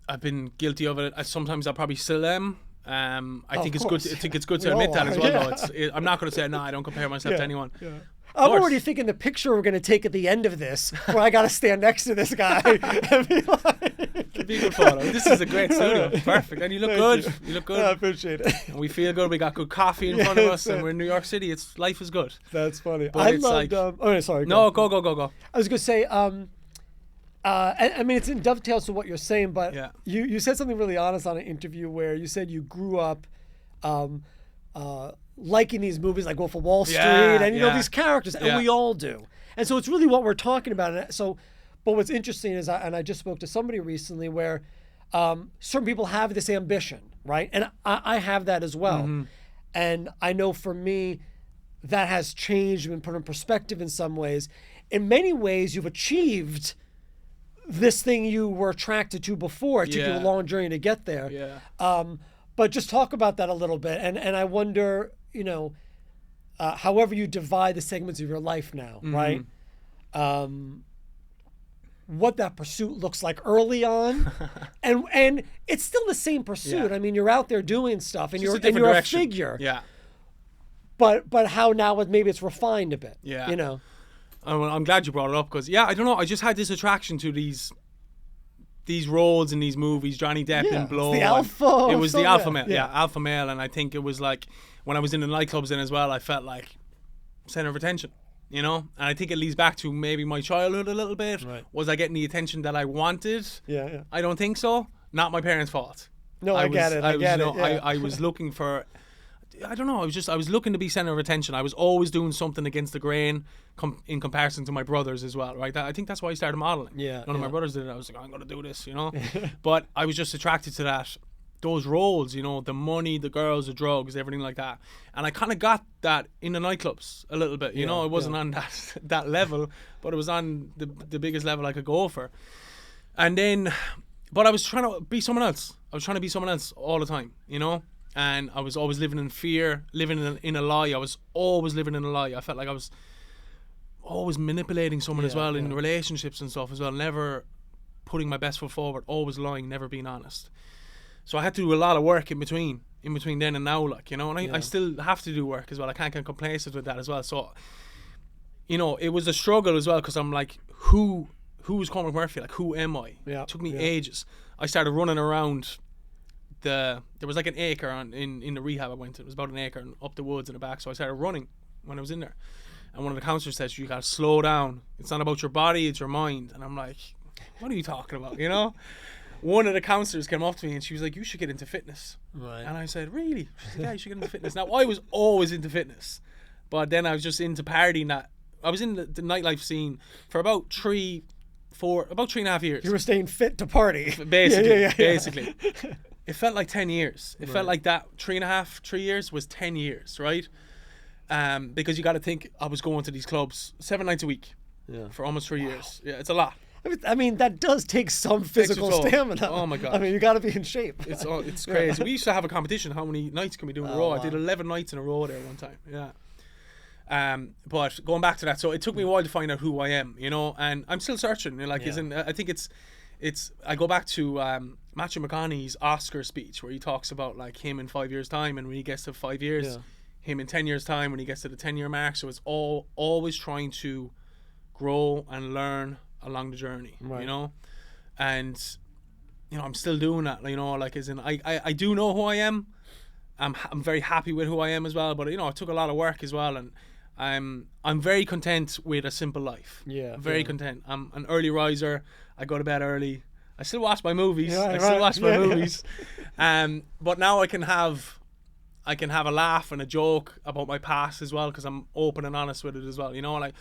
I've been guilty of it. Sometimes I probably still am. I think it's good. I think it's good to admit that as well. Though I'm not going to say no. I don't compare myself to anyone. Yeah. I'm already thinking the picture we're going to take at the end of this, where I got to stand next to this guy and be like, It'd be a good photo. This is a great studio. Perfect. And you look good. You look good. I appreciate it. And we feel good. We got good coffee in front of us, and we're in New York City. Life is good. That's funny. But I it's loved. like, Sorry. No, go. I was going to say. I mean, it's in dovetails to what you're saying, but you said something really honest on an interview where you said you grew up liking these movies like Wolf of Wall Street and you know these characters, and we all do. And so it's really what we're talking about. And so, but what's interesting is, I just spoke to somebody recently where certain people have this ambition, right? And I have that as well. And I know for me, that has changed and been put in perspective in some ways. In many ways, you've achieved this thing you were attracted to before. It took you a long journey to get there. But just talk about that a little bit. And I wonder, you know, however you divide the segments of your life now, right? What that pursuit looks like early on. and it's still the same pursuit. I mean, you're out there doing stuff and you're a figure. Yeah. But how now maybe it's refined a bit. Yeah. You know. I'm glad you brought it up, because I don't know, I just had this attraction to these roles in these movies. Johnny Depp in Blow. It's the alpha. It was the alpha male. Yeah, alpha male. And I think it was like, when I was in the nightclubs then as well, I felt like center of attention, you know? And I think it leads back to maybe my childhood a little bit. Right. Was I getting the attention that I wanted? Yeah. I don't think so. Not my parents' fault. No, I get it. I was looking for, I don't know, I was looking to be center of attention. I was always doing something against the grain in comparison to my brothers as well, right? I think that's why I started modeling. None of my brothers did it. I was like, I'm going to do this, you know? But I was just attracted to those roles, you know, the money, the girls, the drugs, everything like that. And I kind of got that in the nightclubs a little bit, you know? It wasn't on that level, but it was on the biggest level I could go for. And then, but I was trying to be someone else. I was trying to be someone else all the time, you know, and I was always living in fear, living in a lie. I was always living in a lie. I felt like I was always manipulating someone as well in relationships and stuff as well, never putting my best foot forward, always lying, never being honest. So I had to do a lot of work in between then and now, like, you know, and I still have to do work as well. I can't get complacent with that as well. So, you know, it was a struggle as well, because I'm like, who's Cormac Murphy? Like, who am I? It took me ages. I started running around there was like an acre in the rehab I went to. It was about an acre and up the woods in the back. So I started running when I was in there. And one of the counselors says, you got to slow down. It's not about your body, it's your mind. And I'm like, what are you talking about, you know? One of the counselors came up to me and she was like, you should get into fitness. Right. And I said, really? She said, yeah, you should get into fitness. Now, I was always into fitness. But then I was just into partying. I was in the nightlife scene for about 3.5 years. You were staying fit to party. Basically. Basically. It felt like 10 years. It felt like that 3 years was 10 years, right? Because you got to think, I was going to these clubs 7 nights a week for almost 3 years. Yeah, it's a lot. I mean, that does take some physical stamina. Oh my God. I mean, you got to be in shape. It's crazy. We used to have a competition. How many nights can we do in a row? Wow. I did 11 nights in a row there one time. Yeah. But going back to that, so it took me a while to find out who I am, you know, and I'm still searching. You know, like, I think it's. I go back to Matthew McConaughey's Oscar speech where he talks about like him in 5 years' time, and when he gets to 5 years, him in 10 years' time when he gets to the 10-year mark. So it's always trying to grow and learn along the journey, you know, and you know I'm still doing that, you know, like as in I do know who I am. I'm very happy with who I am as well, but you know it took a lot of work as well, and I'm very content with a simple life. Very content. I'm an early riser. I go to bed early. I still watch my movies. But now I can have a laugh and a joke about my past as well, because I'm open and honest with it as well, you know, like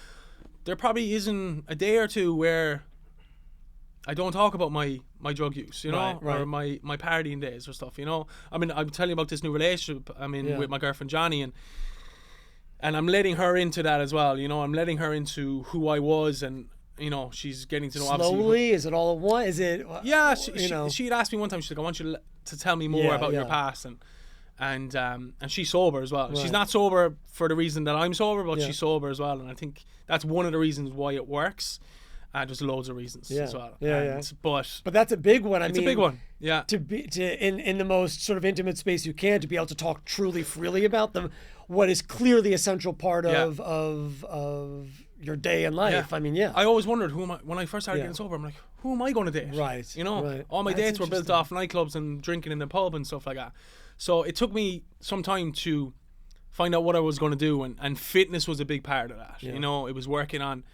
there probably isn't a day or two where I don't talk about my drug use, you know, or my partying days or stuff, you know. I mean, I'm telling you about this new relationship I'm in with my girlfriend Johnny, and I'm letting her into that as well, you know. I'm letting her into who I was, and you know, she's getting to know. Slowly, is it all at once? Is it? Yeah, she'd asked me one time. She's like, "I want you to tell me more about your past," and she's sober as well. Right. She's not sober for the reason that I'm sober, but she's sober as well, and I think that's one of the reasons why it works. There's loads of reasons as well. But that's a big one. It's a big one. Yeah. To be in the most sort of intimate space you can, to be able to talk truly freely about them, what is clearly a central part of your day and life. I mean, I always wondered who am I when I first started getting sober. I'm like, who am I going to date? Right. You know, all my dates were built off nightclubs and drinking in the pub and stuff like that. So it took me some time to find out what I was going to do, and fitness was a big part of that. You know, it was working on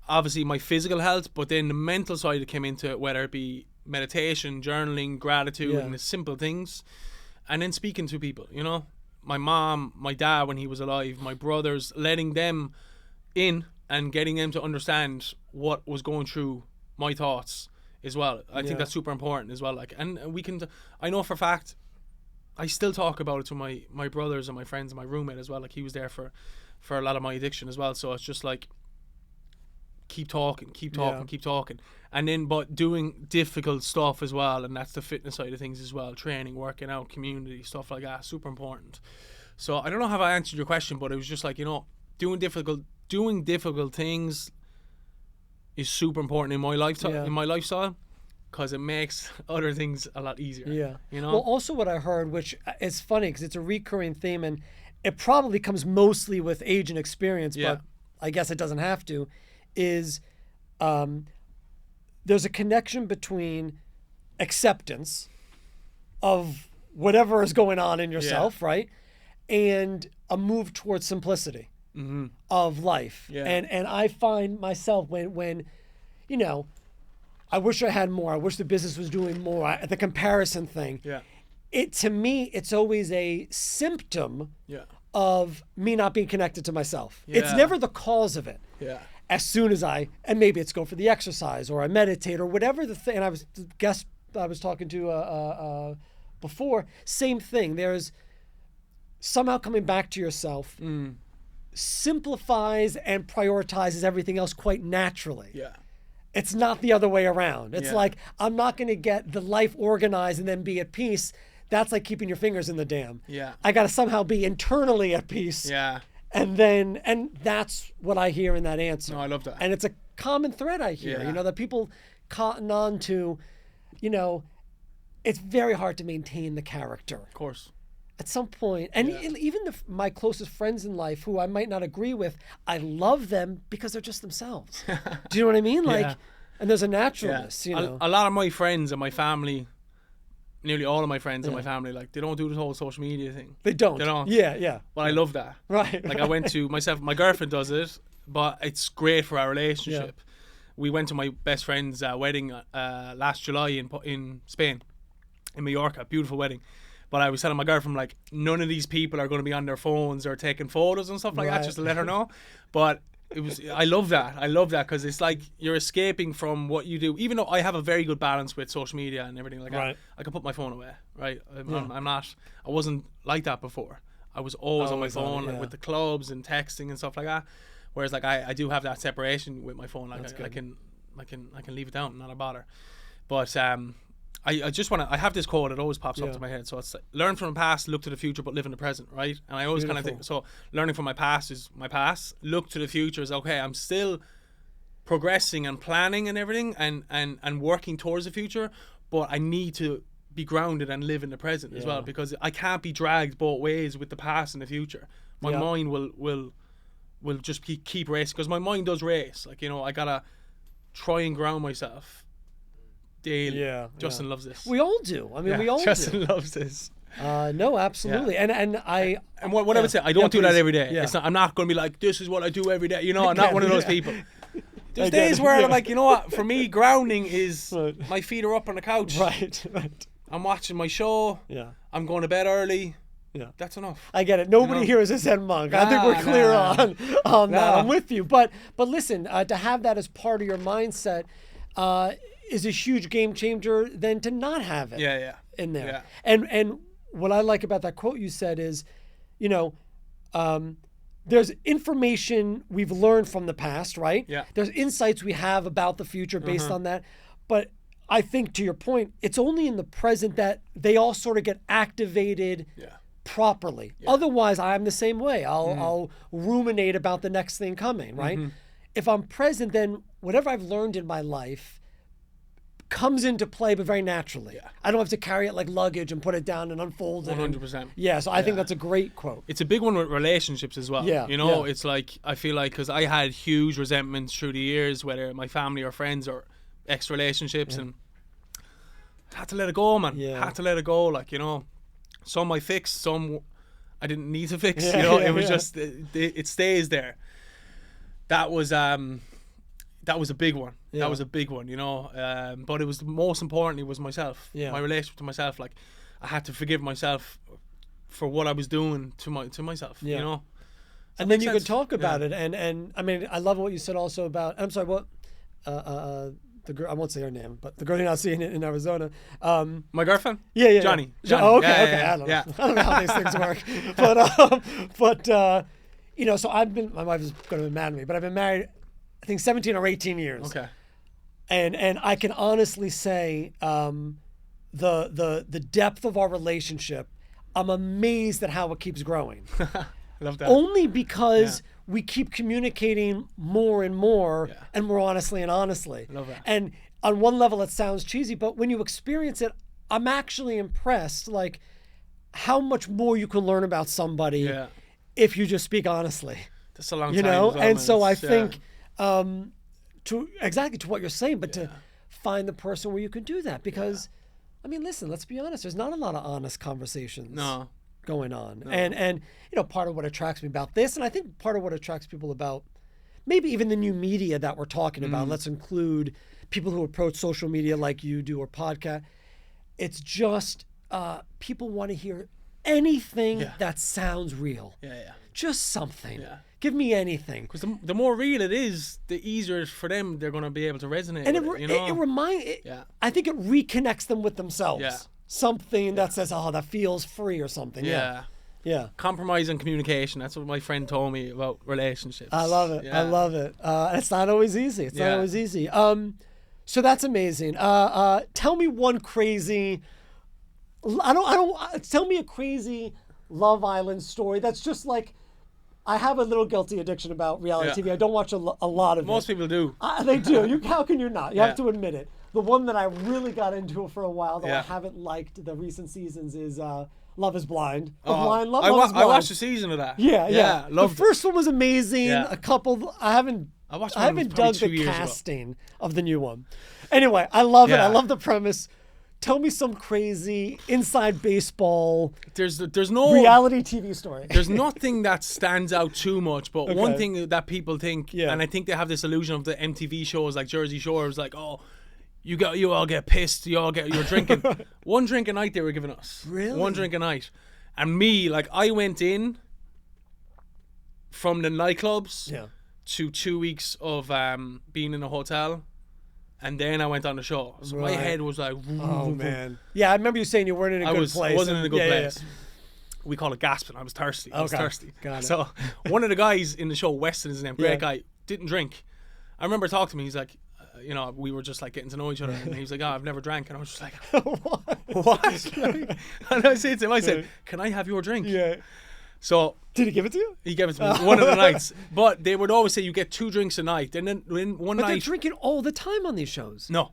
obviously my physical health, but then the mental side that came into it, whether it be meditation, journaling, gratitude, and the simple things, and then speaking to people, you know, my mom, my dad when he was alive, my brothers, letting them in and getting them to understand what was going through my thoughts as well. I think that's super important as well. Like, and we can, I know for a fact, I still talk about it to my brothers and my friends and my roommate as well. Like, he was there for a lot of my addiction as well. So it's just like, keep talking, and then but doing difficult stuff as well, and that's the fitness side of things as well, training, working out, community, stuff like that, super important. So I don't know how I answered your question, but it was just like, you know, doing difficult things is super important in my lifestyle, because it makes other things a lot easier. You know. Well, also what I heard, which is funny because it's a recurring theme, and it probably comes mostly with age and experience, but I guess it doesn't have to, is there's a connection between acceptance of whatever is going on in yourself, right? And a move towards simplicity of life. And I find myself when, you know, I wish I had more, I wish the business was doing more, the comparison thing. To me, it's always a symptom of me not being connected to myself. It's never the cause of it. As soon as and maybe it's go for the exercise or I meditate or whatever the thing. And I was talking to before, same thing. There's somehow coming back to yourself simplifies and prioritizes everything else quite naturally. It's not the other way around. It's Yeah. like, I'm not going to get the life organized and then be at peace. That's like keeping your fingers in the dam. Yeah. I got to somehow be internally at peace. Yeah. And that's what I hear in that answer. No, I love that. And it's a common thread I hear, Yeah. you know, that people cotton on to, you know, it's very hard to maintain the character. Of course. At some point, and even my closest friends in life who I might not agree with, I love them because they're just themselves. Do you know what I mean? Like, Yeah. and there's a naturalness, you know. A lot of my friends and my family, nearly all of my friends and my family, like, they don't do this whole social media thing. They don't. They don't. Yeah, yeah. But I love that. Right. Like, I went to my girlfriend does it, but it's great for our relationship. Yeah. We went to my best friend's wedding last July in Spain, in Mallorca. Beautiful wedding. But I was telling my girlfriend, like, none of these people are going to be on their phones or taking photos and stuff like that, just to let her know. But I love that. I love that because it's like you're escaping from what you do. Even though I have a very good balance with social media and everything like that, I can put my phone away, right? I wasn't like that before. I was always on my phone, like, with the clubs and texting and stuff like that. Whereas, like, I do have that separation with my phone. Like, I can leave it down, not a bother. But I just want to. I have this quote that always pops up to my head. So it's like, learn from the past, look to the future, but live in the present, right? And I always kind of think, so learning from my past is my past. Look to the future is, okay, I'm still progressing and planning and everything, and working towards the future, but I need to be grounded and live in the present as well, because I can't be dragged both ways with the past and the future. My mind will just keep racing, because my mind does race. Like, you know, I gotta try and ground myself daily. Justin loves this. We all do. I mean, we all Justin do. loves this. No, absolutely. And what I would say, I don't do that every day. Yeah. It's not, I'm not going to be like, this is what I do every day. You know, I'm not one of those people. There's get days it, where I'm like, you know what? For me, grounding is my feet are up on the couch. Right. I'm watching my show. Yeah. I'm going to bed early. Yeah. That's enough. I get it. Nobody here is a Zen monk. I think we're clear on that. I'm with you. But listen, to have that as part of your mindset is a huge game changer than to not have it in there. And what I like about that quote you said is, you know, there's information we've learned from the past, right? Yeah. There's insights we have about the future based on that. But I think, to your point, it's only in the present that they all sort of get activated properly. Otherwise, I'm the same way. I'll ruminate about the next thing coming, right? If I'm present, then whatever I've learned in my life comes into play, but very naturally. I don't have to carry it like luggage and put it down and unfold it. 100%. Yeah, so I think that's a great quote. It's a big one with relationships as well. Yeah, you know, it's like, I feel like, because I had huge resentments through the years, whether my family or friends or ex-relationships, and I had to let it go, man. Had to let it go. Like, you know, some I fixed, some I didn't need to fix. You know, it was just, it stays there. That was a big one. That was a big one, you know. But it was, most importantly, was myself. My relationship to myself. Like, I had to forgive myself for what I was doing to myself. You know. And then you could talk about it. And I mean, I love what you said also about. I'm sorry, what? The girl, I won't say her name, but the girl you're not seeing in Arizona. My girlfriend? Yeah. Johnny. Oh, okay. I don't know. I don't know how these things work. But you know, so my wife is going to be mad at me, but I've been married, I think 17 or 18 years. Okay. And I can honestly say the depth of our relationship, I'm amazed at how it keeps growing. Love that. Only because we keep communicating more and more and more honestly. Love that. And on one level it sounds cheesy, but when you experience it, I'm actually impressed, like, how much more you can learn about somebody if you just speak honestly. That's a long time. You know? As well, and man. so I think to what you're saying, but to find the person where you can do that, because I mean, listen, let's be honest, there's not a lot of honest conversations going on. And you know, part of what attracts me about this, and I think part of what attracts people about maybe even the new media that we're talking about, let's include people who approach social media like you do, or podcast, it's just people want to hear anything that sounds real. Just something. Give me anything. Because the more real it is, the easier for them, they're going to be able to resonate with it, you know? I think it reconnects them with themselves. Something that says, oh, that feels free or something. Yeah. Compromise and communication. That's what my friend told me about relationships. I love it. Yeah. I love it. It's not always easy. It's not always easy. So that's amazing. Tell me one crazy. Tell me a crazy Love Island story that's just like. I have a little guilty addiction about reality TV. I don't watch a lot of it. Most people do. They do. How can you not? You have to admit it. The one that I really got into for a while, though I haven't liked the recent seasons, is Love is Blind. I watched a season of that. Yeah. The first one was amazing. Yeah. A couple. I haven't dug the casting of the new one. Anyway, I love it. I love the premise. Tell me some crazy inside baseball. There's no reality TV story. There's nothing that stands out too much, but one thing that people think, and I think they have this illusion of the MTV shows like Jersey Shore, is like, oh, you all get pissed, you're drinking. One drink a night they were giving us. Really? One drink a night, and me, like, I went in from the nightclubs to 2 weeks of being in a hotel. And then I went on the show. So my head was like... Oh, man. Yeah, I remember you saying you weren't in a good place. I wasn't in a good place. Yeah. We call it gasping. I was thirsty. I was thirsty. Got it. So one of the guys in the show, Weston is his name, great guy, didn't drink. I remember talking to me. He's like, we were just like getting to know each other. And he was like, I've never drank. And I was just like, what? And I said to him, I said, can I have your drink? Yeah. So did he give it to you? He gave it to me one of the nights. But they would always say you get 2 drinks a night. And then one night... But they're drinking all the time on these shows. No.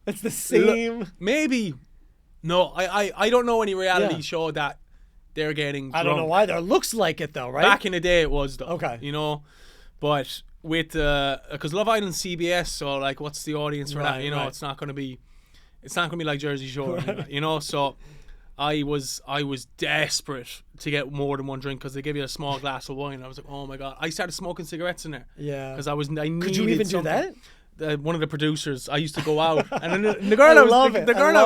It's the same... Maybe. No, I don't know any reality show that they're getting drunk. I don't know either. It looks like it though, right? Back in the day it was though. Okay. But with... Because Love Island's CBS, so like what's the audience for that? It's not going to be... It's not going to be like Jersey Shore, so... I was desperate to get more than one drink because they give you a small glass of wine. I was like, oh my god! I started smoking cigarettes in there. Yeah. Because I needed. Could you even something. do that? One of the producers, I used to go out, and then the girl I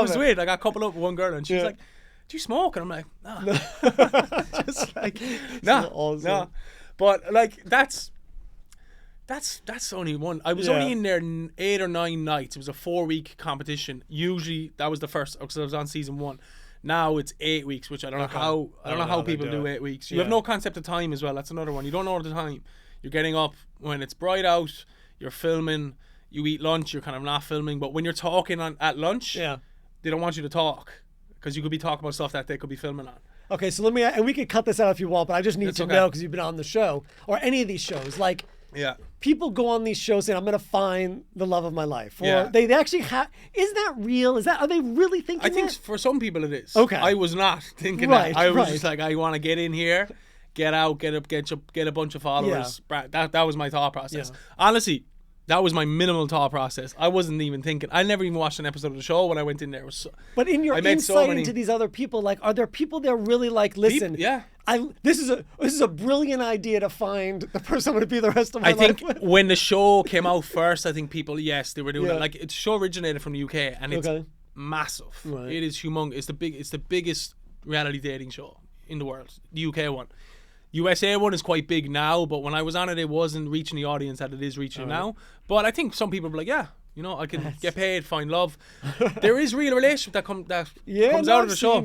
was with, I got coupled up with one girl, and she was like, "Do you smoke?" And I'm like, "No." Just like, no. But like that's only one. I was only in there 8 or 9 nights. It was a 4-week competition. Usually that was the first because I was on season 1. Now it's 8 weeks, which I don't know how people do 8 weeks. You have no concept of time as well. That's another one. You don't know the time. You're getting up when it's bright out. You're filming. You eat lunch. You're kind of not filming. But when you're talking at lunch, they don't want you to talk because you could be talking about stuff that they could be filming on. Okay, so let me, and we could cut this out if you want, but I just need to know because you've been on the show or any of these shows, like. Yeah. People go on these shows saying, I'm going to find the love of my life. Or they actually have... Is that real? Are they really thinking that? I think for some people it is. Okay. I was not thinking that. I was just like, I want to get in here, get out, get a bunch of followers. Yeah. That was my thought process. Yeah. Honestly, that was my minimal thought process. I wasn't even thinking. I never even watched an episode of the show when I went in there. But in your insight into these other people, like, are there people there really like, listen... This is a brilliant idea to find the person I'm going to be the rest of my life with. I think when the show came out first, I think people, they were doing it. Like, the show originated from the UK and it's massive. Right. It is humongous. It's the biggest reality dating show in the world. The UK one. USA one is quite big now, but when I was on it, it wasn't reaching the audience that it is reaching now. But I think some people were like, I can get paid, find love. There is real relationship that comes out of the show.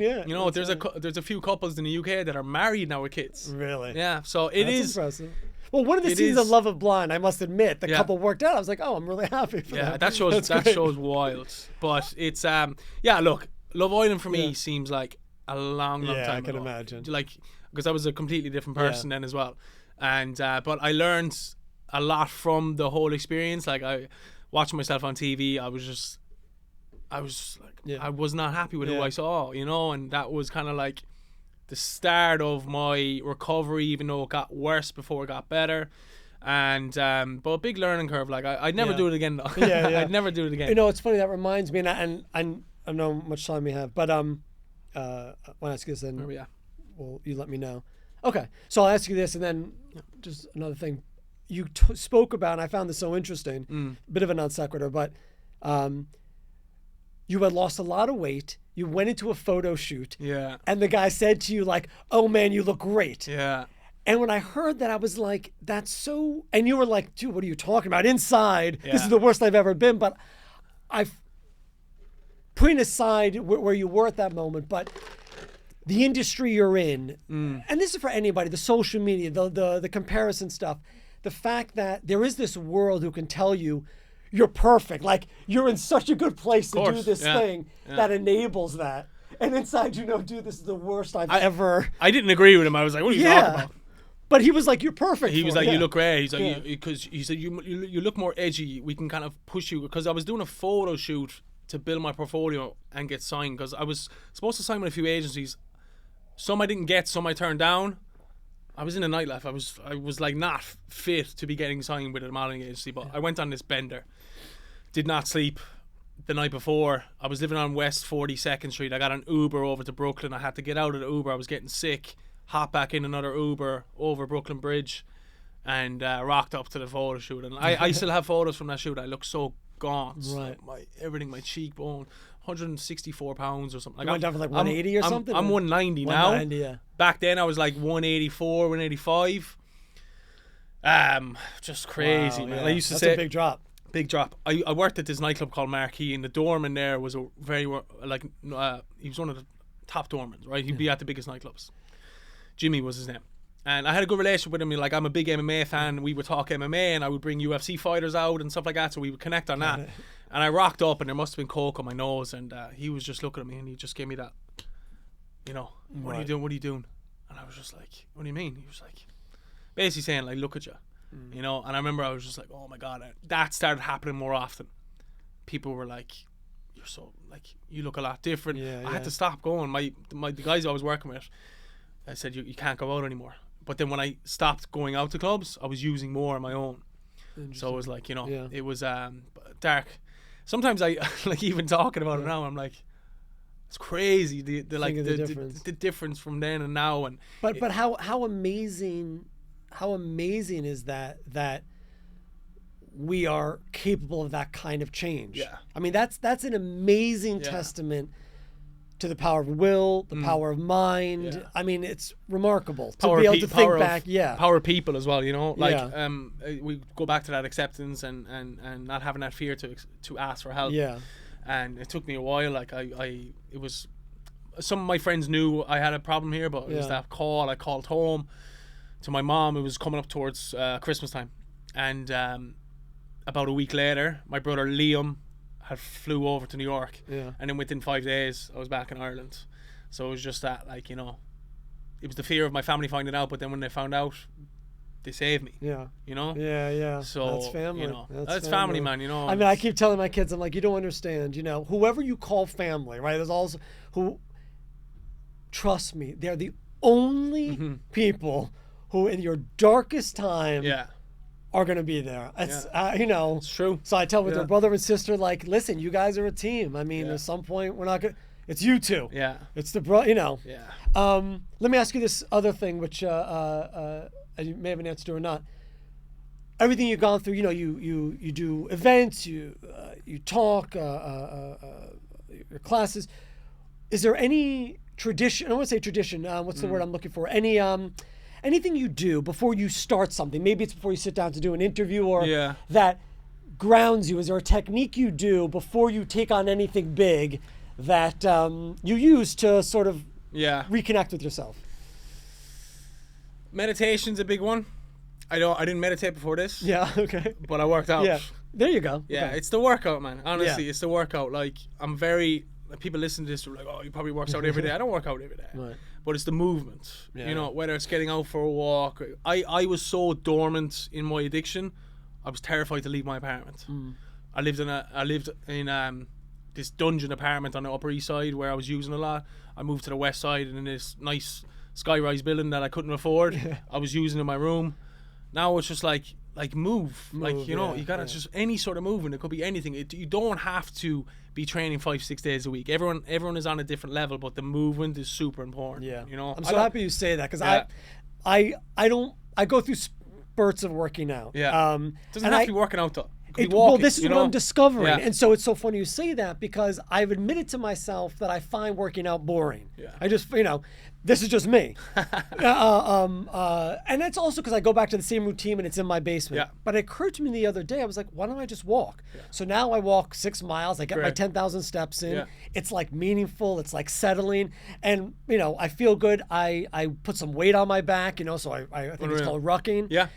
There's a few couples in the UK that are married now with kids. Really? Yeah. So That's impressive. Well, one of the seasons of Love is Blind, I must admit, the couple worked out. I was like, oh, I'm really happy for them. Yeah, that show's wild. But it's look, Love Island for me seems like a long time ago. I can imagine. Like, because I was a completely different person then as well. And but I learned a lot from the whole experience. Like, watching myself on TV, I was like, I was not happy with who I saw, and that was kind of like the start of my recovery, even though it got worse before it got better. And but a big learning curve. Like, I'd never do it again though. I'd never do it again. It's funny, that reminds me, and I don't know how much time we have, but I want to ask you this, and well, you let me know. Okay, so I'll ask you this, and then just another thing. You spoke about, and I found this so interesting, bit of a non sequitur, but you had lost a lot of weight. You went into a photo shoot. Yeah. And the guy said to you, like, oh, man, you look great. Yeah. And when I heard that, I was like, that's so... And you were like, dude, what are you talking about? Inside, this is the worst I've ever been. But putting aside where you were at that moment, but the industry you're in, and this is for anybody, the social media, the comparison stuff, the fact that there is this world who can tell you you're perfect, like you're in such a good place to do this thing that enables that. And inside, you know, dude, this is the worst I've ever. I didn't agree with him. I was like, what are you talking about? But he was like, you're perfect. He was like, you look great. He's like, because he said, you look more edgy. We can kind of push you. Because I was doing a photo shoot to build my portfolio and get signed. Because I was supposed to sign with a few agencies. Some I didn't get, some I turned down. I was in a nightlife. I was like not fit to be getting signed with a modeling agency. But I went on this bender. Did not sleep the night before. I was living on West 42nd Street. I got an Uber over to Brooklyn. I had to get out of the Uber. I was getting sick. Hop back in another Uber over Brooklyn Bridge and rocked up to the photo shoot. And I still have photos from that shoot. I look so gaunt. Right. Everything, my cheekbone, 164 pounds or something. You went down for like 180 or something? I'm 190 now. 190, yeah. Back then I was like 184, 185. Just crazy, wow, man. Yeah. I used to That's say a big drop. Big drop. I worked at this nightclub called Marquee, and the doorman there was a very he was one of the top doormen, right? He'd be at the biggest nightclubs. Jimmy was his name, and I had a good relationship with him. Like, I'm a big MMA fan. We would talk MMA, and I would bring UFC fighters out and stuff like that. So we would connect on that. And I rocked up, and there must have been coke on my nose, and he was just looking at me, and he just gave me that, you know, what are you doing? What are you doing? And I was just like, what do you mean? He was like, basically saying like, look at you, you know. And I remember I was just like, oh my god, that started happening more often. People were like, you're so like, you look a lot different. I had to stop going. The guys I was working with, I said, you can't go out anymore. But then when I stopped going out to clubs, I was using more on my own. So it was like, you know, it was dark. Sometimes I like even talking about it now, I'm like, it's crazy the difference from then and now. And but how amazing is that we are capable of that kind of change. Yeah. I mean, that's an amazing testament to the power of will, the power of mind. Yeah. I mean, it's remarkable to be able to think back. Power of people as well, you know. Like, we go back to that acceptance and not having that fear to ask for help. Yeah. And it took me a while. Like, it was, some of my friends knew I had a problem here, but it was that call. I called home to my mom. It was coming up towards Christmas time, and about a week later, my brother Liam had flew over to New York, and then within 5 days I was back in Ireland. So it was just that, like, you know, it was the fear of my family finding out, but then when they found out, they saved me. Yeah. You know? Yeah. So that's family. You know, that's family, man, you know. I mean, I keep telling my kids, I'm like, you don't understand, you know, whoever you call family, right? There's also trust me, they're the only people who in your darkest time are going to be there. It's, you know. It's true. So I tell with their brother and sister, like, listen, you guys are a team. I mean, at some point, we're not going to, it's you two. Yeah. It's the, you know. Yeah. Let me ask you this other thing, which you may have an answer to or not. Everything you've gone through, you know, you do events, you talk, your classes. Is there any tradition, I don't want to say tradition, what's the word I'm looking for? Anything you do before you start something, maybe it's before you sit down to do an interview or that grounds you? Is there a technique you do before you take on anything big that you use to sort of reconnect with yourself? Meditation's a big one. I didn't meditate before this. Yeah, okay. But I worked out. Yeah, there you go. Yeah, it's the workout, man. Honestly, it's the workout. Like, I'm very, people listen to this, are like, oh, he probably works out every day. I don't work out every day. Right. But it's the movement, you know, whether it's getting out for a walk. I was so dormant in my addiction, I was terrified to leave my apartment. I lived in this dungeon apartment on the Upper East Side where I was using a lot. I moved to the West Side and in this nice sky-rise building that I couldn't afford. I was using in my room. Now it's just like move. Like, you know, you gotta just any sort of movement. It could be anything. You don't have to be training 5-6 days a week. Everyone is on a different level, but the movement is super important. Yeah, you know. I'm so happy you say that because I go through spurts of working out. Yeah, doesn't have to be working out though. be walking. Well, this is you what know? I'm discovering. Yeah. And so it's so funny you say that, because I've admitted to myself that I find working out boring. Yeah. I just, this is just me. And it's also because I go back to the same routine and it's in my basement. Yeah. But it occurred to me the other day, I was like, why don't I just walk? Yeah. So now I walk 6 miles. I get my 10,000 steps in. Yeah. It's like meaningful. It's like settling. And, I feel good. I put some weight on my back, so I think it's called rucking. Yeah.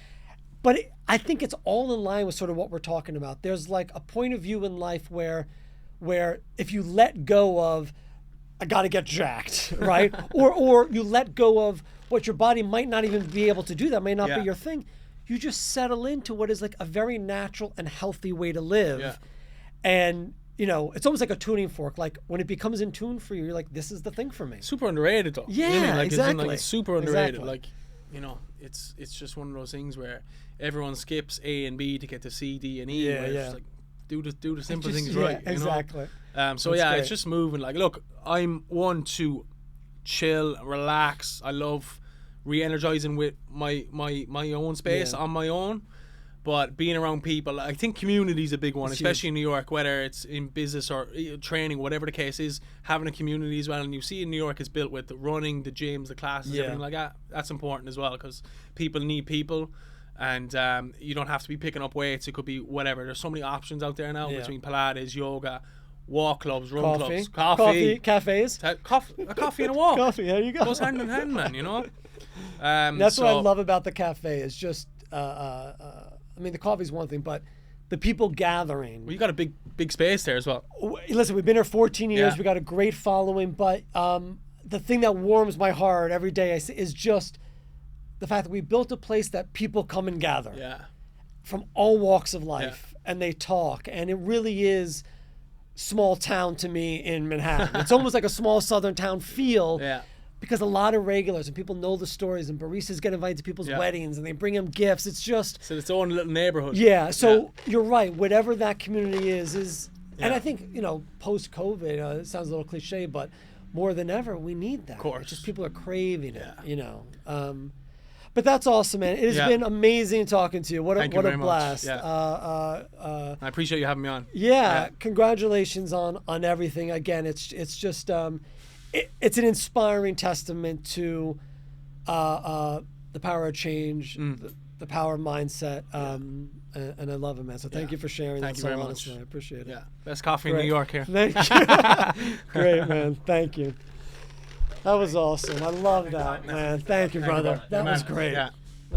But I think it's all in line with sort of what we're talking about. There's like a point of view in life where if you let go of, I got to get jacked, right? or you let go of what your body might not even be able to do, that may not be your thing. You just settle into what is like a very natural and healthy way to live. Yeah. And, it's almost like a tuning fork. Like when it becomes in tune for you, you're like, this is the thing for me. Super underrated though. Yeah, you know what I mean? exactly. It's super underrated. Exactly. Like, it's just one of those things where everyone skips A and B to get to C, D, and E. Yeah, where yeah. It's just like, do the simple things Yeah, right. exactly. So That's great. it's just moving. Like, look, I'm one to chill, relax. I love re-energizing with my own space on my own. But being around people, I think community is a big one, especially in New York, whether it's in business or training, whatever the case is, having a community as well. And you see in New York is built with the running, the gyms, the classes, everything like that. That's important as well, because people need people. And you don't have to be picking up weights. It could be whatever. There's so many options out there now between Pilates, yoga, walk clubs, run clubs, coffee, cafes. a coffee and a walk. Coffee, there you go. Goes hand in hand, man, That's what I love about the cafe is just, the coffee's one thing, but the people gathering. Well, you got a big space there as well. Listen, we've been here 14 years. Yeah. We got a great following, but the thing that warms my heart every day is just the fact that we built a place that people come and gather. Yeah. From all walks of life, and they talk, and it really is small town to me in Manhattan. It's almost like a small southern town feel. Yeah. Because a lot of regulars and people know the stories, and baristas get invited to people's weddings and they bring them gifts. It's just so its own little neighborhood. Yeah. So you're right. Whatever that community is, and I think post COVID, it sounds a little cliche, but more than ever, we need that. Of course. It's just people are craving it. But that's awesome, man. It has been amazing talking to you. What a blast. Yeah. I appreciate you having me on. Yeah. Congratulations on everything. Again, it's just. It's an inspiring testament to the power of change, the power of mindset, and I love it, man. So thank you for sharing Thank that you so very honestly. much. I appreciate it. Yeah, best coffee in New York here. Thank you. Great, man. Thank you. That was awesome. I love that, man. Thank you, brother. That was great. Yeah.